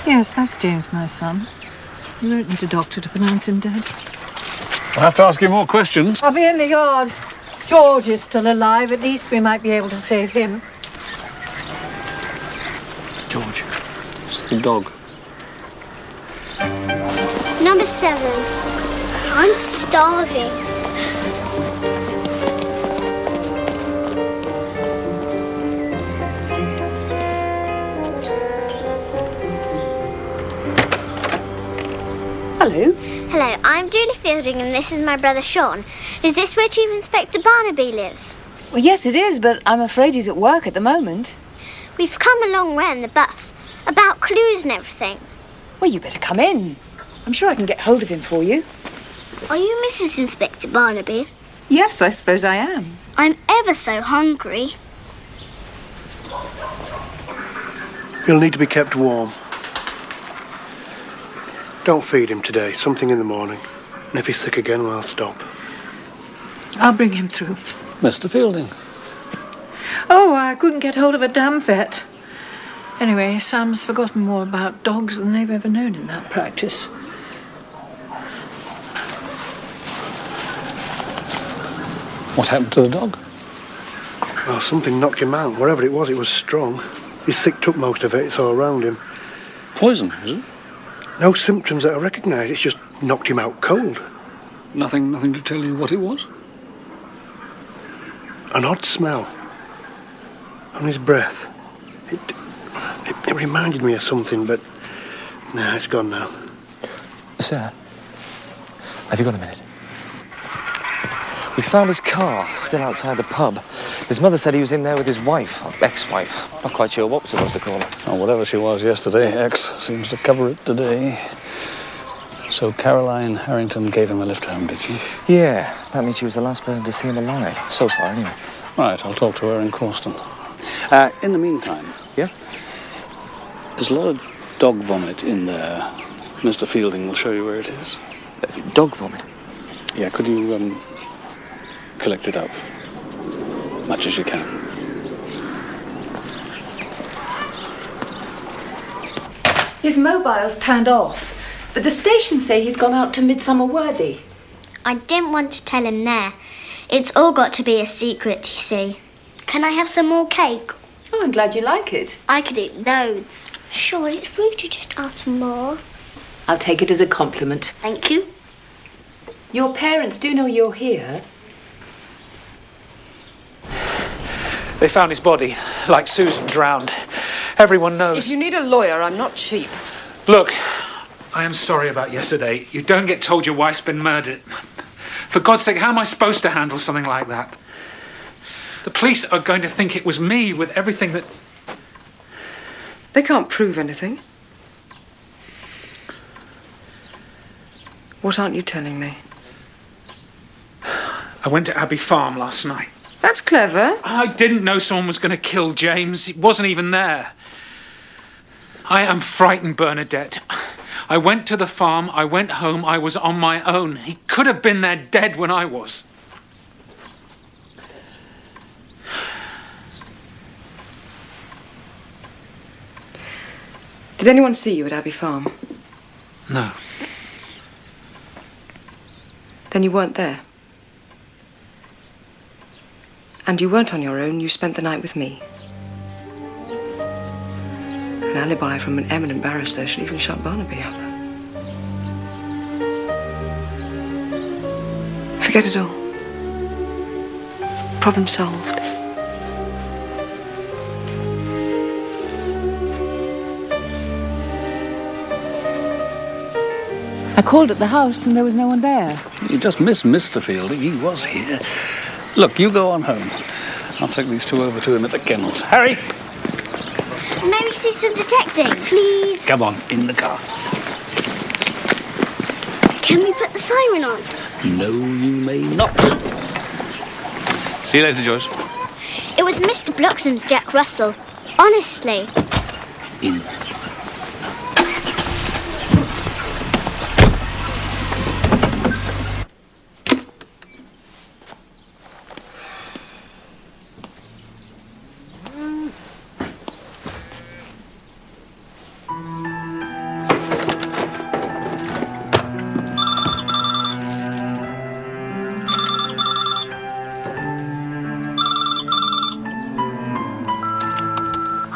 Yes, that's James, my son. You don't need a doctor to pronounce him dead. I'll have to ask you more questions. I'll be in the yard. George is still alive. At least we might be able to save him. George. It's the dog. Number 7. I'm starving. Hello. Hello, I'm Julie Fielding and this is my brother Sean. Is this where Chief Inspector Barnaby lives? Well, yes, it is, but I'm afraid he's at work at the moment. We've come a long way on the bus, about clues and everything. Well, you better come in. I'm sure I can get hold of him for you. Are you Mrs. Inspector Barnaby? Yes, I suppose I am. I'm ever so hungry. He'll need to be kept warm. Don't feed him today. Something in the morning. And if he's sick again, well, I'll stop. I'll bring him through. Mr. Fielding. Oh, I couldn't get hold of a damn vet. Anyway, Sam's forgotten more about dogs than they've ever known in that practice. What happened to the dog? Well, something knocked him out. Whatever it was strong. His sick took most of it. It's all around him. Poison, is it? No symptoms that I recognise. It's just knocked him out cold. Nothing to tell you what it was? An odd smell on his breath. It reminded me of something, but no, it's gone now. Sir, have you got a minute? We found his car still outside the pub. His mother said he was in there with his wife, or ex-wife. Not quite sure what we're supposed to call her. Oh, whatever she was yesterday, ex seems to cover it today. So Caroline Harrington gave him a lift home, did she? Yeah, that means she was the last person to see him alive. So far, anyway. Right, I'll talk to her in Corston. In the meantime... Yeah? There's a lot of dog vomit in there. Mr. Fielding will show you where it is. Dog vomit? Yeah, could you, collect it up? Much as you can. His mobile's turned off, but the stations say he's gone out to Midsomer Worthy. I didn't want to tell him there. It's all got to be a secret, you see. Can I have some more cake? Oh, I'm glad you like it. I could eat loads. Sure, it's rude to just ask for more. I'll take it as a compliment. Thank you. Your parents do know you're here. They found his body, like Susan, drowned. Everyone knows. If you need a lawyer, I'm not cheap. Look, I am sorry about yesterday. You don't get told your wife's been murdered. For God's sake, how am I supposed to handle something like that? The police are going to think it was me with everything that... They can't prove anything. What aren't you telling me? I went to Abbey Farm last night. That's clever. I didn't know someone was going to kill James. He wasn't even there. I am frightened, Bernadette. I went to the farm, I went home, I was on my own. He could have been there dead when I was. Did anyone see you at Abbey Farm? No. Then you weren't there. And you weren't on your own, you spent the night with me. An alibi from an eminent barrister should even shut Barnaby up. Forget it all. Problem solved. I called at the house and there was no one there. You just missed Mr. Fielding. He was here. Look, you go on home. I'll take these two over to him at the kennels. Harry! May we see some detecting, please? Come on, in the car. Can we put the siren on? No, you may not. See you later, Joyce. It was Mr. Bloxham's Jack Russell. Honestly. In.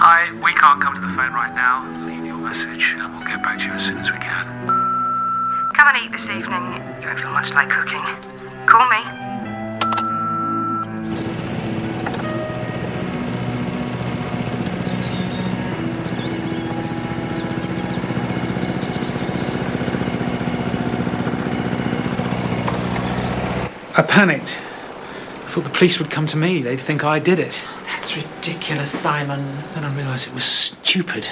Hi, we can't come to the phone right now. Leave your message and we'll get back to you as soon as we can. Come and eat this evening. You won't feel much like cooking. Call me. I panicked. I thought the police would come to me. They'd think I did it. That's ridiculous, Simon. Then I realised it was stupid.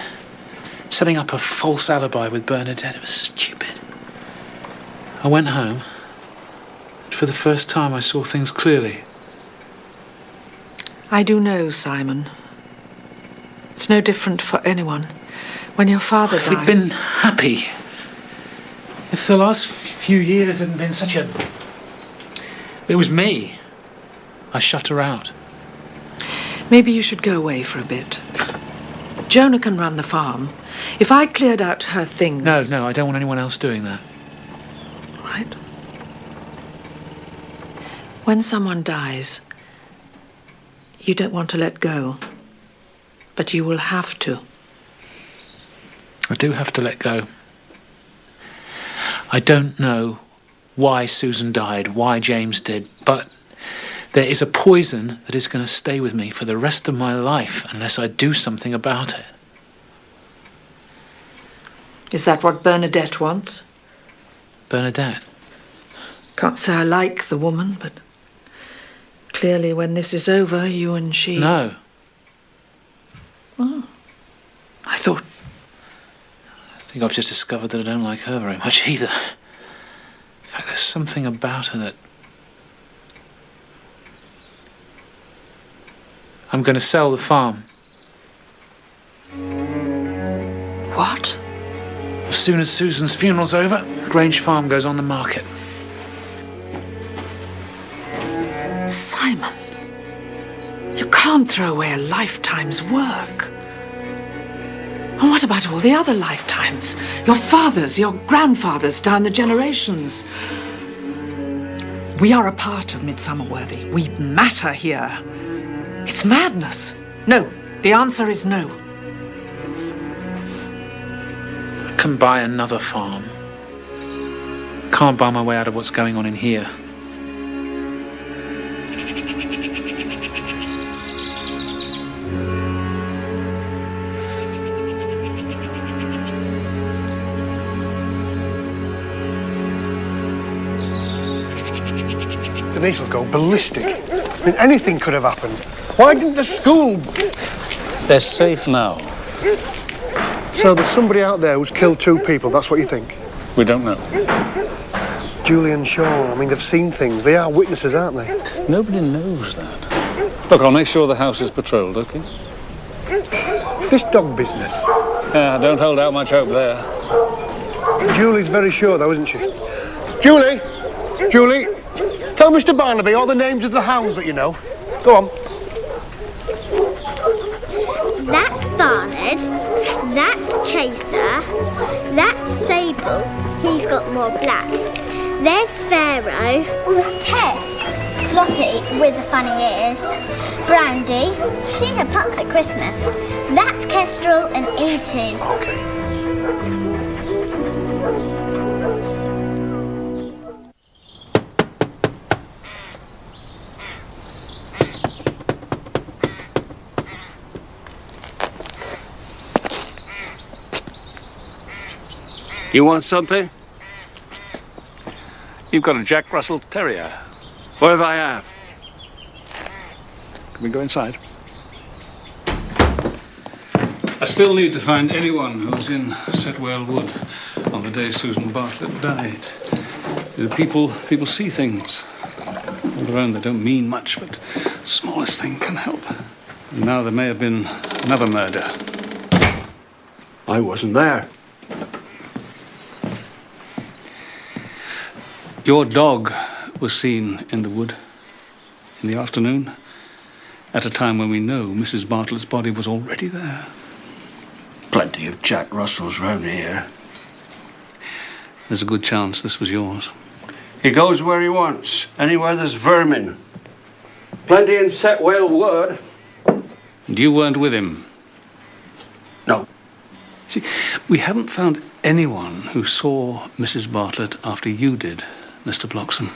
Setting up a false alibi with Bernadette, it was stupid. I went home, and for the first time I saw things clearly. I do know, Simon. It's no different for anyone. When your father died... We'd been happy. If the last few years hadn't been such a... It was me. I shut her out. Maybe you should go away for a bit. Jonah can run the farm. If I cleared out her things... No, I don't want anyone else doing that. Right? When someone dies, you don't want to let go. But you will have to. I do have to let go. I don't know why Susan died, why James did, but there is a poison that is going to stay with me for the rest of my life unless I do something about it. Is that what Bernadette wants? Bernadette? Can't say I like the woman, but clearly when this is over, you and she... No. Oh. I thought... I think I've just discovered that I don't like her very much either. In fact, there's something about her that... I'm going to sell the farm. What? As soon as Susan's funeral's over, Grange Farm goes on the market. Simon, you can't throw away a lifetime's work. And what about all the other lifetimes? Your fathers, your grandfathers down the generations. We are a part of Midsomer Worthy. We matter here. It's madness. No, the answer is no. I can buy another farm. Can't buy my way out of what's going on in here. Denise will go ballistic. I mean, anything could have happened. Why didn't the school... They're safe now. So there's somebody out there who's killed 2 people, that's what you think? We don't know. Julie and Sean, I mean, they've seen things. They are witnesses, aren't they? Nobody knows that. Look, I'll make sure the house is patrolled, OK? This dog business. Yeah, don't hold out much hope there. Julie's very sure, though, isn't she? Julie! Julie! Tell Mr. Barnaby all the names of the hounds that you know. Go on. That's Barnard. That's Chaser. That's Sable. He's got more black. There's Pharaoh. Tess. Floppy with the funny ears. Brandy. She had pups at Christmas. That's Kestrel and E.T. You want something? You've got a Jack Russell Terrier. What if I have? Can we go inside? I still need to find anyone who was in Setwell Wood on the day Susan Bartlett died. People see things. On their own, they don't mean much, but the smallest thing can help. And now there may have been another murder. I wasn't there. Your dog was seen in the wood in the afternoon, at a time when we know Mrs. Bartlett's body was already there. Plenty of Jack Russells round here. There's a good chance this was yours. He goes where he wants, anywhere there's vermin. Plenty in Setwell Wood. And you weren't with him? No. See, we haven't found anyone who saw Mrs. Bartlett after you did, Mr. Bloxham,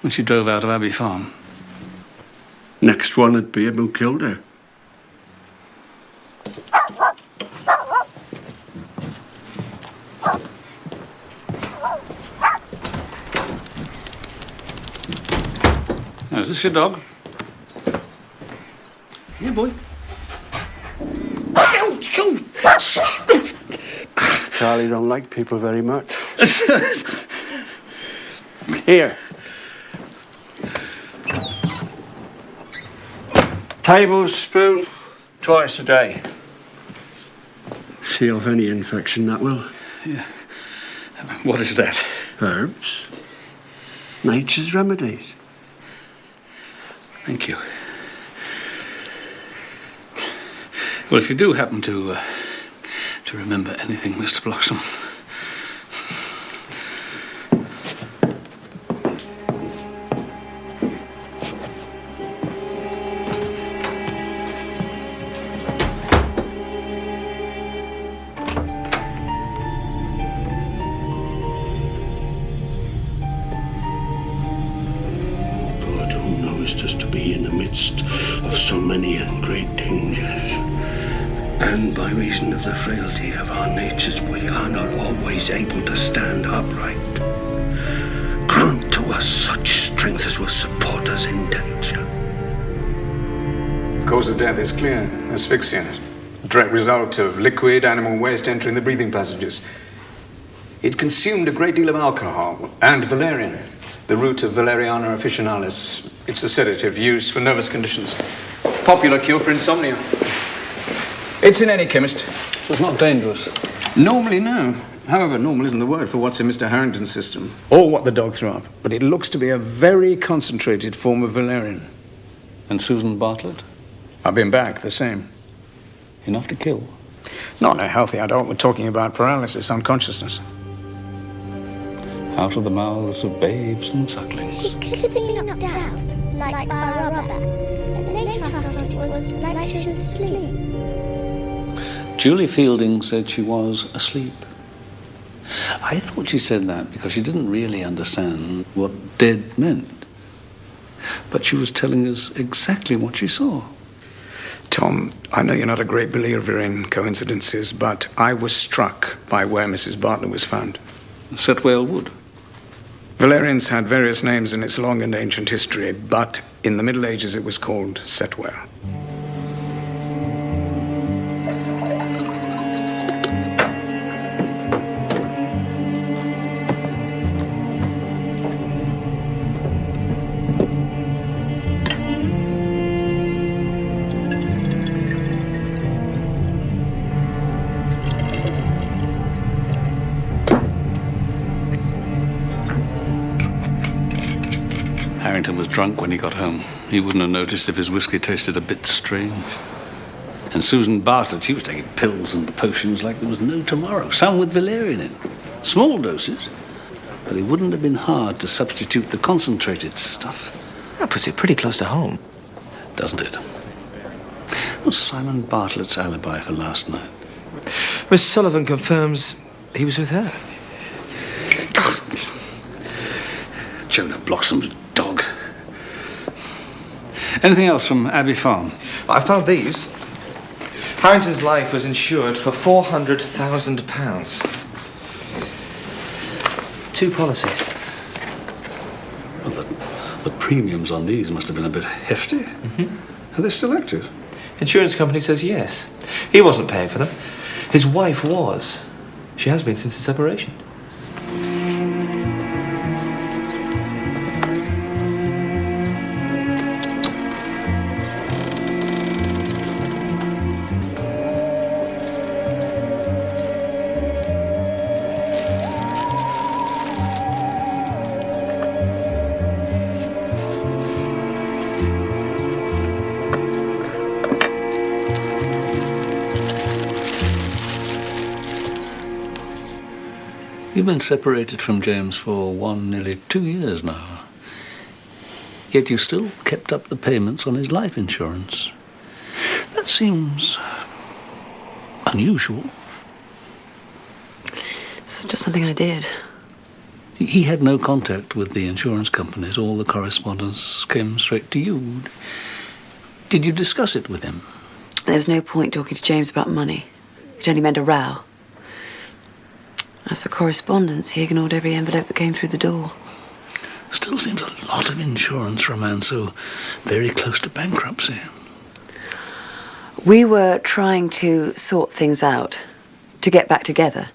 when she drove out of Abbey Farm. Next one would be him who killed her. Oh, is this your dog? Yeah, boy. Charlie don't like people very much. Here. Tablespoon twice a day. See off any infection, that will. Yeah. What is that? Herbs. Nature's remedies. Thank you. Well, if you do happen to remember anything, Mr. Bloxham. God, who knowest us to be in the midst of so many and great dangers. And by reason of the frailty of our natures, we are not always able to stand upright. Grant to us such strength as will support us in danger. The cause of death is clear. Asphyxia. Direct result of liquid animal waste entering the breathing passages. It consumed a great deal of alcohol and valerian, the root of Valeriana officinalis. It's a sedative used for nervous conditions. Popular cure for insomnia. It's in any chemist. So it's not dangerous? Normally, no. However, normal isn't the word for what's in Mr. Harrington's system, or what the dog threw up. But it looks to be a very concentrated form of valerian. And Susan Bartlett? I've been back, the same. Enough to kill? Not in a healthy adult. We're talking about paralysis, unconsciousness. Out of the mouths of babes and sucklings. She could have been knocked out, like by a robber. And later I thought it was like she was asleep. Julie Fielding said she was asleep. I thought she said that because she didn't really understand what dead meant. But she was telling us exactly what she saw. Tom, I know you're not a great believer in coincidences, but I was struck by where Mrs. Bartlett was found. Setwell Wood. Valerian's had various names in its long and ancient history, but in the Middle Ages it was called Setwell. Harrington was drunk when he got home. He wouldn't have noticed if his whiskey tasted a bit strange. And Susan Bartlett, she was taking pills and potions like there was no tomorrow, some with valerian in. Small doses, but it wouldn't have been hard to substitute the concentrated stuff. That puts it pretty close to home. Doesn't it? What's Simon Bartlett's alibi for last night? Miss Sullivan confirms he was with her. Jonah Bloxham's dog. Anything else from Abbey Farm? I found these. Harrington's life was insured for £400,000. 2 policies. Well, The premiums on these must have been a bit hefty. Are they still active? Insurance company says yes. He wasn't paying for them. His wife was. She has been since the separation. You've been separated from James for nearly 2 years now. Yet you still kept up the payments on his life insurance. That seems unusual. This is just something I did. He had no contact with the insurance companies. All the correspondence came straight to you. Did you discuss it with him? There was no point talking to James about money. It only meant a row. As for correspondence, he ignored every envelope that came through the door. Still seems a lot of insurance for a man so very close to bankruptcy. We were trying to sort things out, to get back together.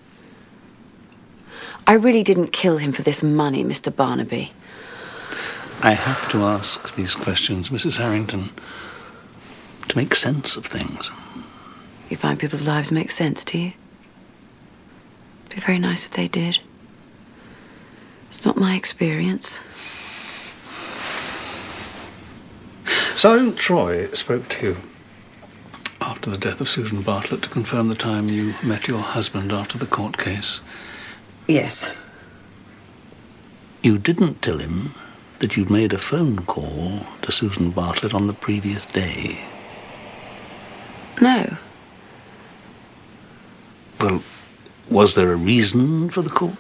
I really didn't kill him for this money, Mr. Barnaby. I have to ask these questions, Mrs. Harrington, to make sense of things. You find people's lives make sense, do you? It'd be very nice if they did. It's not my experience. Sergeant Troy spoke to you after the death of Susan Bartlett to confirm the time you met your husband after the court case. Yes. You didn't tell him that you'd made a phone call to Susan Bartlett on the previous day. No. Well, was there a reason for the call?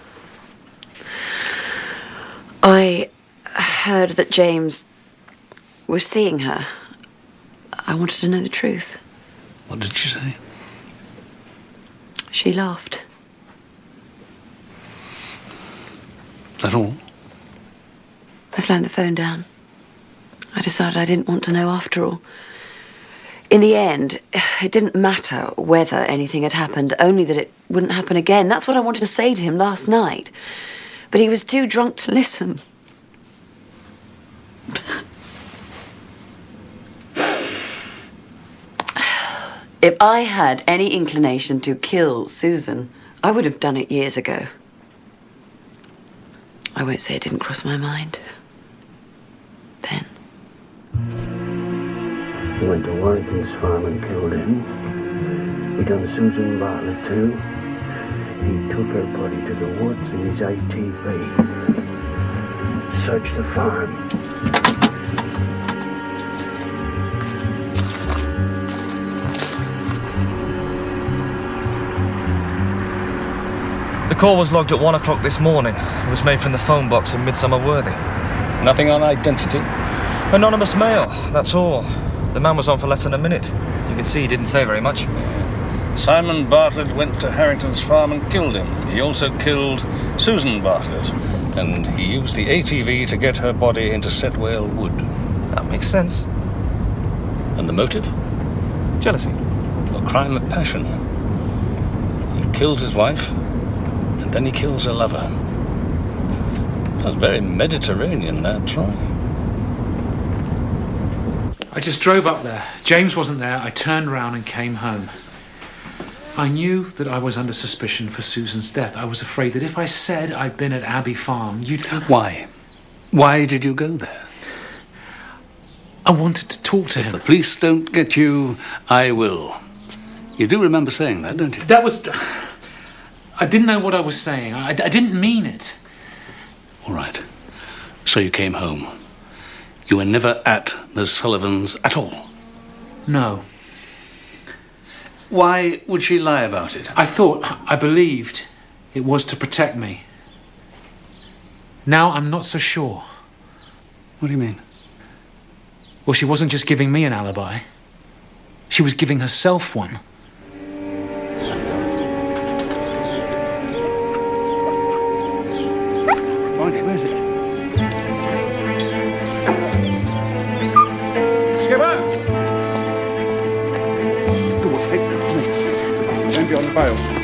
I heard that James was seeing her. I wanted to know the truth. What did she say? She laughed. That all? I slammed the phone down. I decided I didn't want to know after all. In the end, it didn't matter whether anything had happened, only that it wouldn't happen again. That's what I wanted to say to him last night. But he was too drunk to listen. If I had any inclination to kill Susan, I would have done it years ago. I won't say it didn't cross my mind. Then. He went to Warrington's farm and killed him. He done Susan Bartlett too. He took her body to the woods in his ATV. Searched the farm. The call was logged at 1 o'clock this morning. It was made from the phone box in Midsomer Worthy. Nothing on identity? Anonymous mail, that's all. The man was on for less than a minute. You can see he didn't say very much. Simon Bartlett went to Harrington's farm and killed him. He also killed Susan Bartlett. And he used the ATV to get her body into Setwell Wood. That makes sense. And the motive? Jealousy. A crime of passion. He killed his wife, and then he kills her lover. Sounds very Mediterranean, that, Troy. I just drove up there. James wasn't there. I turned round and came home. I knew that I was under suspicion for Susan's death. I was afraid that if I said I'd been at Abbey Farm, you'd think... Why? Why did you go there? I wanted to talk to him. If the police don't get you, I will. You do remember saying that, don't you? That was... I didn't know what I was saying. I didn't mean it. All right. So you came home. You were never at Miss Sullivan's at all? No. Why would she lie about it? I believed it was to protect me. Now I'm not so sure. What do you mean? Well, she wasn't just giving me an alibi. She was giving herself one. Where is it? the file.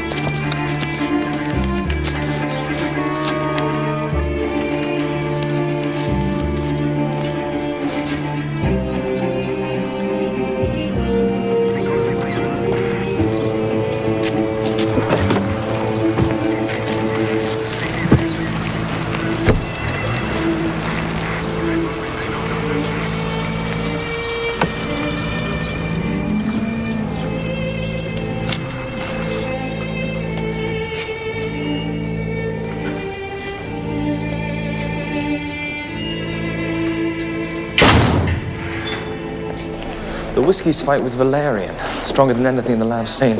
The whiskey spiked with valerian, stronger than anything in the lab's seen.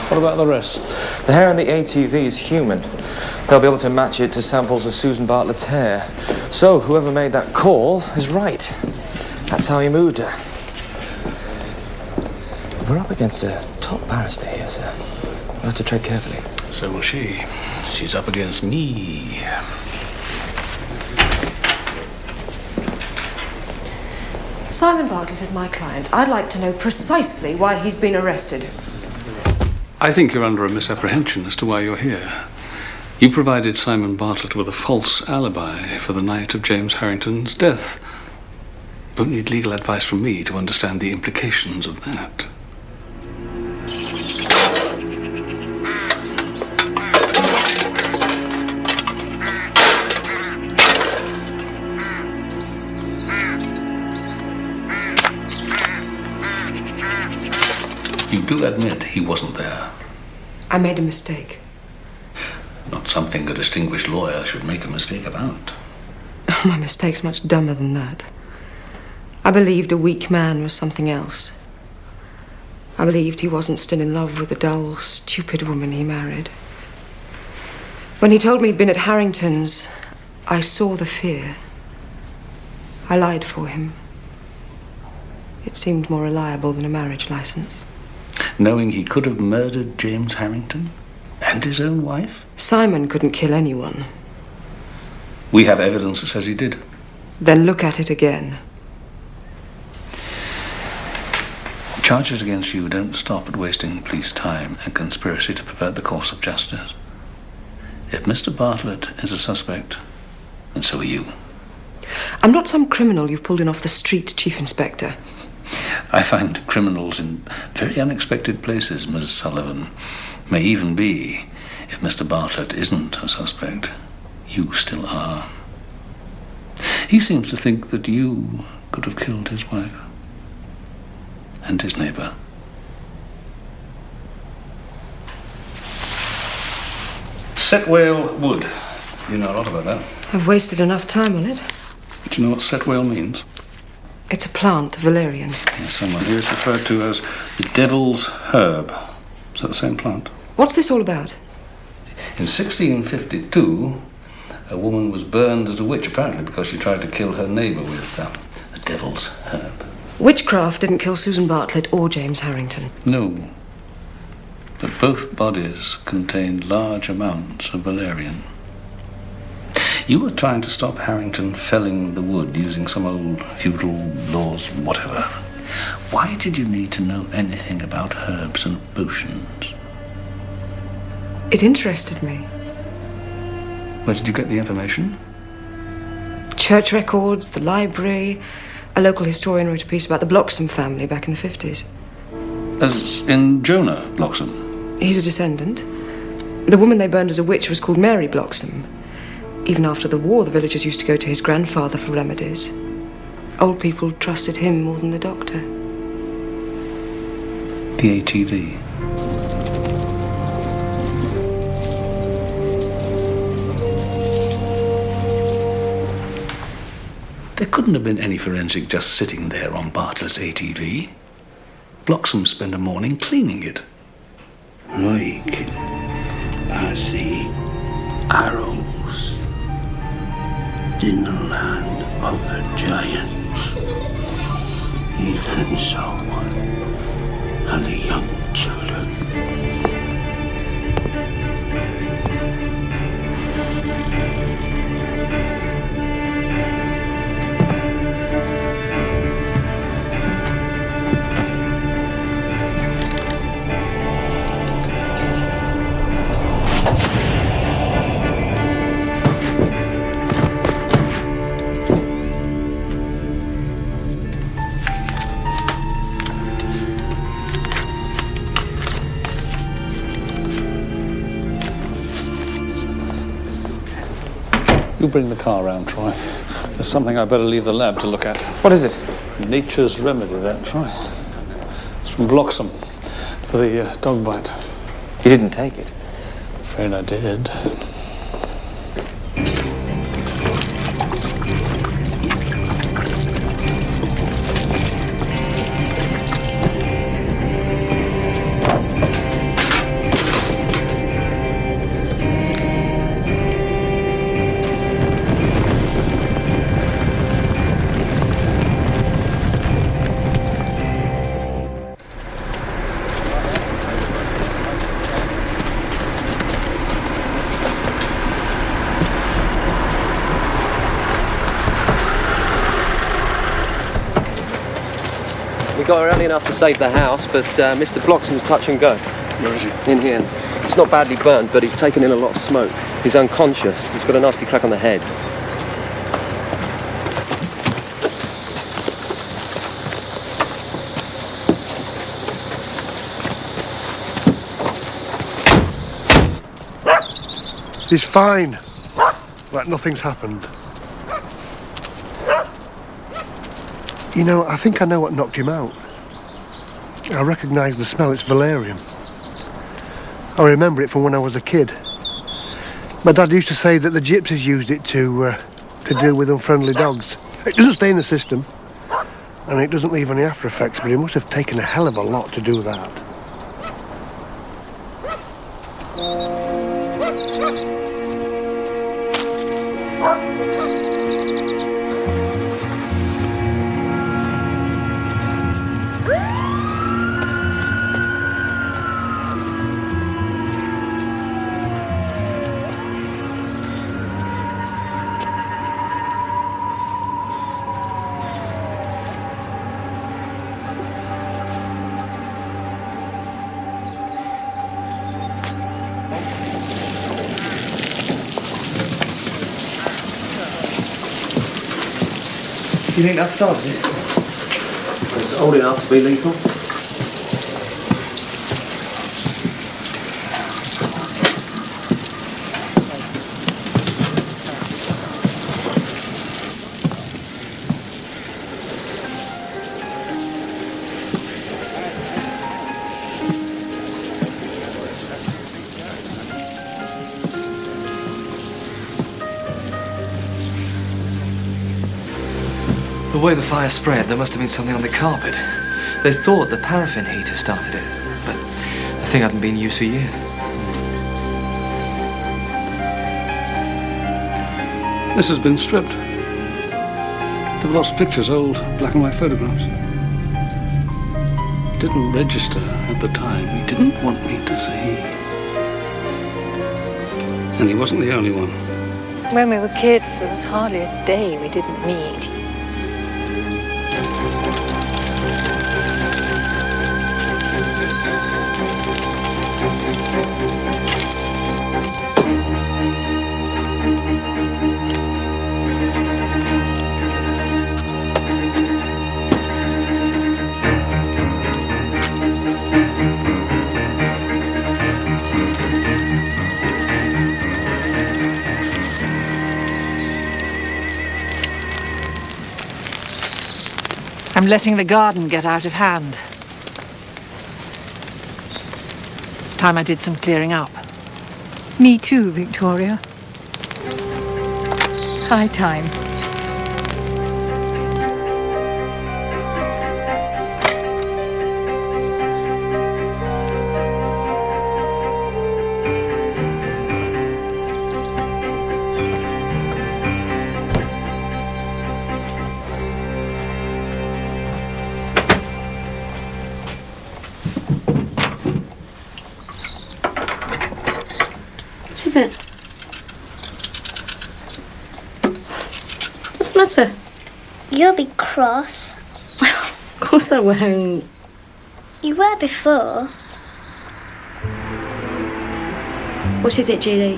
What about the rest? The hair on the ATV is human. They'll be able to match it to samples of Susan Bartlett's hair. So whoever made that call is right. That's how he moved her. We're up against a top barrister here, sir. We'll have to tread carefully. So will she. She's up against me. Simon Bartlett is my client. I'd like to know precisely why he's been arrested. I think you're under a misapprehension as to why you're here. You provided Simon Bartlett with a false alibi for the night of James Harrington's death. Don't need legal advice from me to understand the implications of that. You do admit he wasn't there. I made a mistake. Not something a distinguished lawyer should make a mistake about. My mistake's much dumber than that. I believed a weak man was something else. I believed he wasn't still in love with the dull, stupid woman he married. When he told me he'd been at Harrington's, I saw the fear. I lied for him. It seemed more reliable than a marriage license. Knowing he could have murdered James Harrington and his own wife? Simon couldn't kill anyone. We have evidence that says he did. Then look at it again. Charges against you don't stop at wasting police time and conspiracy to pervert the course of justice. If Mr. Bartlett is a suspect, then so are you. I'm not some criminal you've pulled in off the street, Chief Inspector. I find criminals in very unexpected places, Mrs. Sullivan. May even be, if Mr. Bartlett isn't a suspect, you still are. He seems to think that you could have killed his wife and his neighbour. Setwale Wood. You know a lot about that. I've wasted enough time on it. Do you know what setwale means? It's a plant, valerian. Yes, someone here is referred to as the devil's herb. Is that the same plant? What's this all about? In 1652, a woman was burned as a witch, apparently because she tried to kill her neighbour with the devil's herb. Witchcraft didn't kill Susan Bartlett or James Harrington. No. But both bodies contained large amounts of valerian. You were trying to stop Harrington felling the wood using some old feudal laws, whatever. Why did you need to know anything about herbs and potions? It interested me. Where did you get the information? Church records, the library. A local historian wrote a piece about the Bloxham family back in the 50s. As in Jonah Bloxham? He's a descendant. The woman they burned as a witch was called Mary Bloxham. Even after the war, the villagers used to go to his grandfather for remedies. Old people trusted him more than the doctor. The ATV. There couldn't have been any forensic just sitting there on Bartlett's ATV. Bloxham spent a morning cleaning it. Like I see arrows in the land of the giants. Even so are the young children. bring the car round, Troy? There's something I better leave the lab to look at. What is it? Nature's remedy, that, Troy. It's from Bloxham for the dog bite. You didn't take it? Afraid I did. We got her early enough to save the house, but Mr. Bloxham's touch and go. Where is he? In here. He's not badly burnt, but he's taken in a lot of smoke. He's unconscious. He's got a nasty crack on the head. He's fine. Like nothing's happened. You know, I think I know what knocked him out. I recognise the smell, it's valerian. I remember it from when I was a kid. My dad used to say that the gypsies used it to deal with unfriendly dogs. It doesn't stay in the system, and it doesn't leave any after effects, but it must have taken a hell of a lot to do that. You think that started it? It's old enough to be lethal. The way the fire spread, there must have been something on the carpet. They thought the paraffin heater started it, but the thing hadn't been used for years. This has been stripped. There were lots of pictures, old black and white photographs. It didn't register at the time. He didn't want me to see. And he wasn't the only one. When we were kids, there was hardly a day we didn't meet. I'm letting the garden get out of hand. It's time I did some clearing up. Me too, Victoria. High time. What is it? What's the matter? You'll be cross. Of course I won't. You were before. What is it, Julie?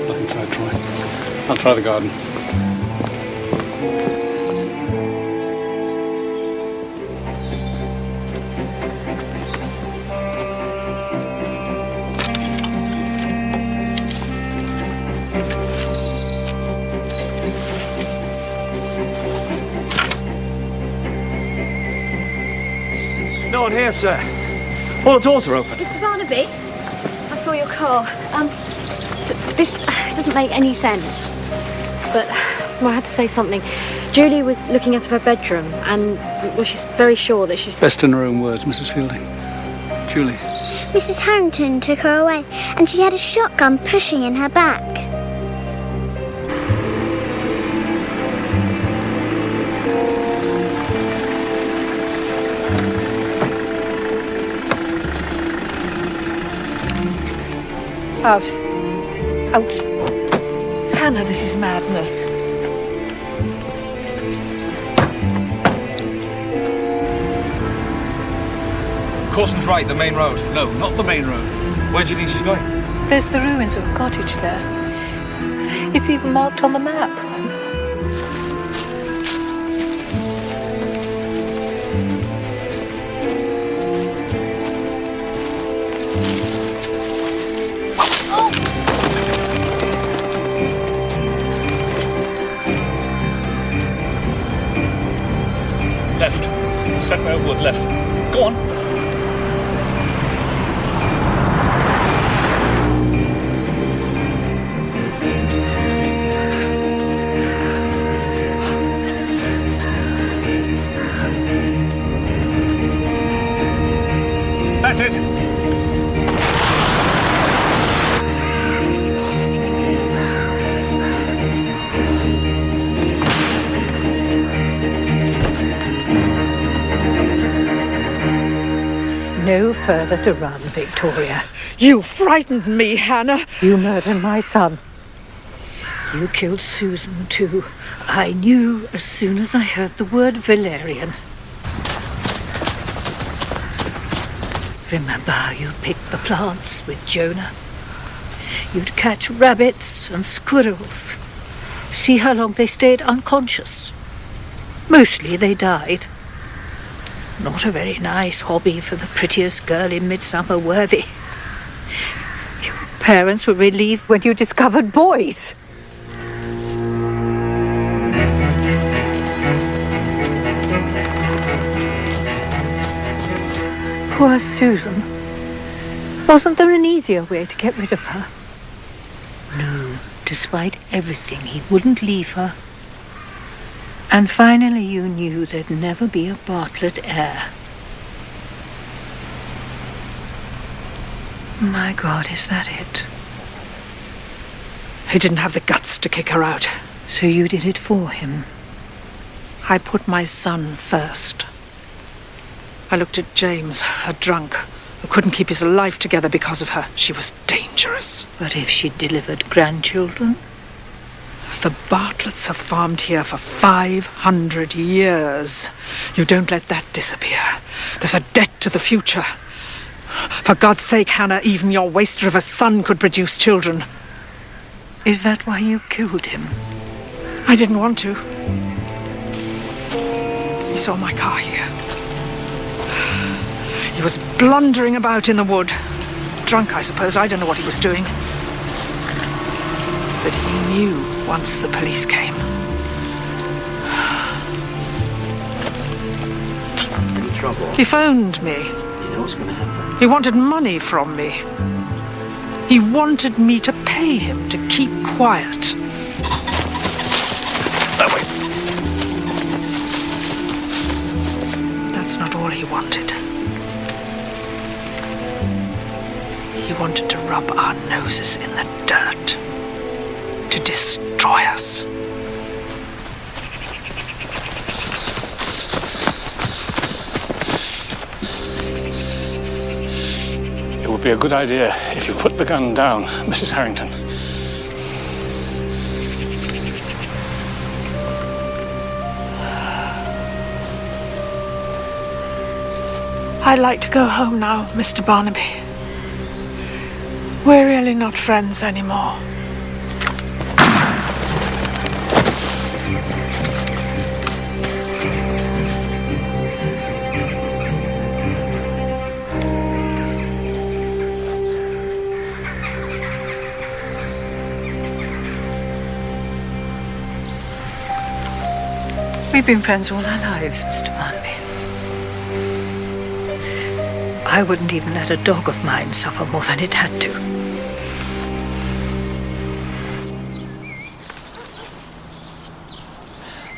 Look inside, Troy. I'll try the garden. No one here, sir. All the doors are open. Mr. Barnaby, I saw your car. This doesn't make any sense. But I had to say something. Julie was looking out of her bedroom, and well, she's very sure that she's... Best in her own words, Mrs. Fielding. Julie. Mrs. Harrington took her away, and she had a shotgun pushing in her back. Out. Out. Hannah, this is madness. Corson's right, the main road. No, not the main road. Where do you think she's going? There's the ruins of a cottage there. It's even marked on the map. Left. Setwell Wood, left. Go on. That's it. No further to run, Victoria. You frightened me, Hannah. You murdered my son. You killed Susan, too. I knew as soon as I heard the word Valerian. Remember how you picked the plants with Jonah? You'd catch rabbits and squirrels. See how long they stayed unconscious. Mostly they died. Not a very nice hobby for the prettiest girl in Midsomer Worthy. Your parents were relieved when you discovered boys. Poor Susan. Wasn't there an easier way to get rid of her? No, despite everything, he wouldn't leave her. And finally you knew there'd never be a Bartlett heir. My God, is that it? He didn't have the guts to kick her out. So you did it for him? I put my son first. I looked at James, a drunk, who couldn't keep his life together because of her. She was dangerous. But if she delivered grandchildren? The Bartletts have farmed here for 500 years. You don't let that disappear. There's a debt to the future. For God's sake, Hannah, even your waster of a son could produce children. Is that why you killed him? I didn't want to. He saw my car here. He was blundering about in the wood. Drunk, I suppose. I don't know what he was doing. But he knew once the police came. Any trouble? He phoned me. You know what's going to happen? He wanted money from me. He wanted me to pay him to keep quiet. That way. That's not all he wanted. He wanted to rub our noses in the dirt. To destroy us. It would be a good idea if you put the gun down, Mrs. Harrington. I'd like to go home now, Mr. Barnaby. We're really not friends anymore. We've been friends all our lives, Mr. Barnaby. I wouldn't even let a dog of mine suffer more than it had to.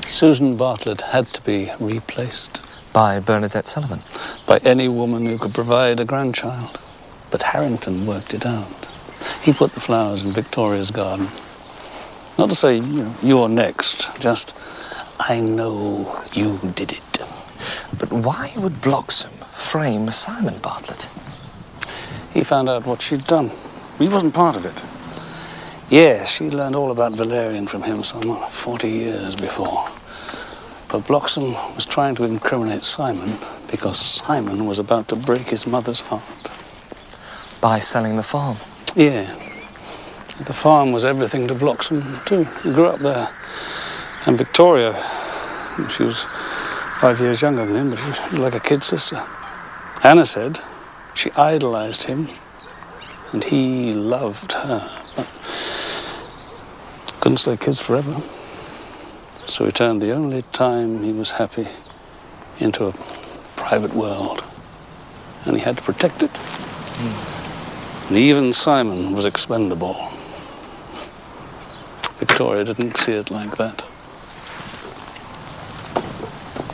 Susan Bartlett had to be replaced. By Bernadette Sullivan? By any woman who could provide a grandchild. But Harrington worked it out. He put the flowers in Victoria's garden. Not to say, you're next, just, I know you did it. But why would Bloxham frame Simon Bartlett? He found out what she'd done. He wasn't part of it. Yes, she learned all about Valerian from him some 40 years before. But Bloxham was trying to incriminate Simon because Simon was about to break his mother's heart. By selling the farm? Yeah. The farm was everything to Bloxham, too. He grew up there. And Victoria, she was 5 years younger than him, but she was like a kid sister. Hannah said she idolized him, and he loved her. But couldn't stay kids forever. So he turned the only time he was happy into a private world. And he had to protect it. And even Simon was expendable. Victoria didn't see it like that.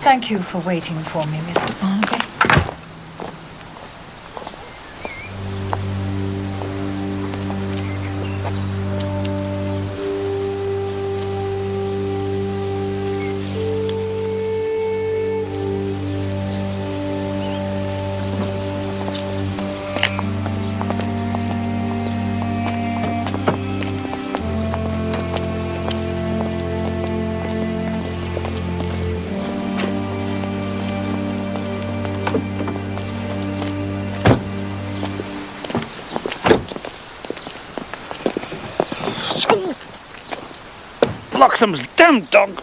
Thank you for waiting for me, Mr. Barnaby. Bloxham's damn dog!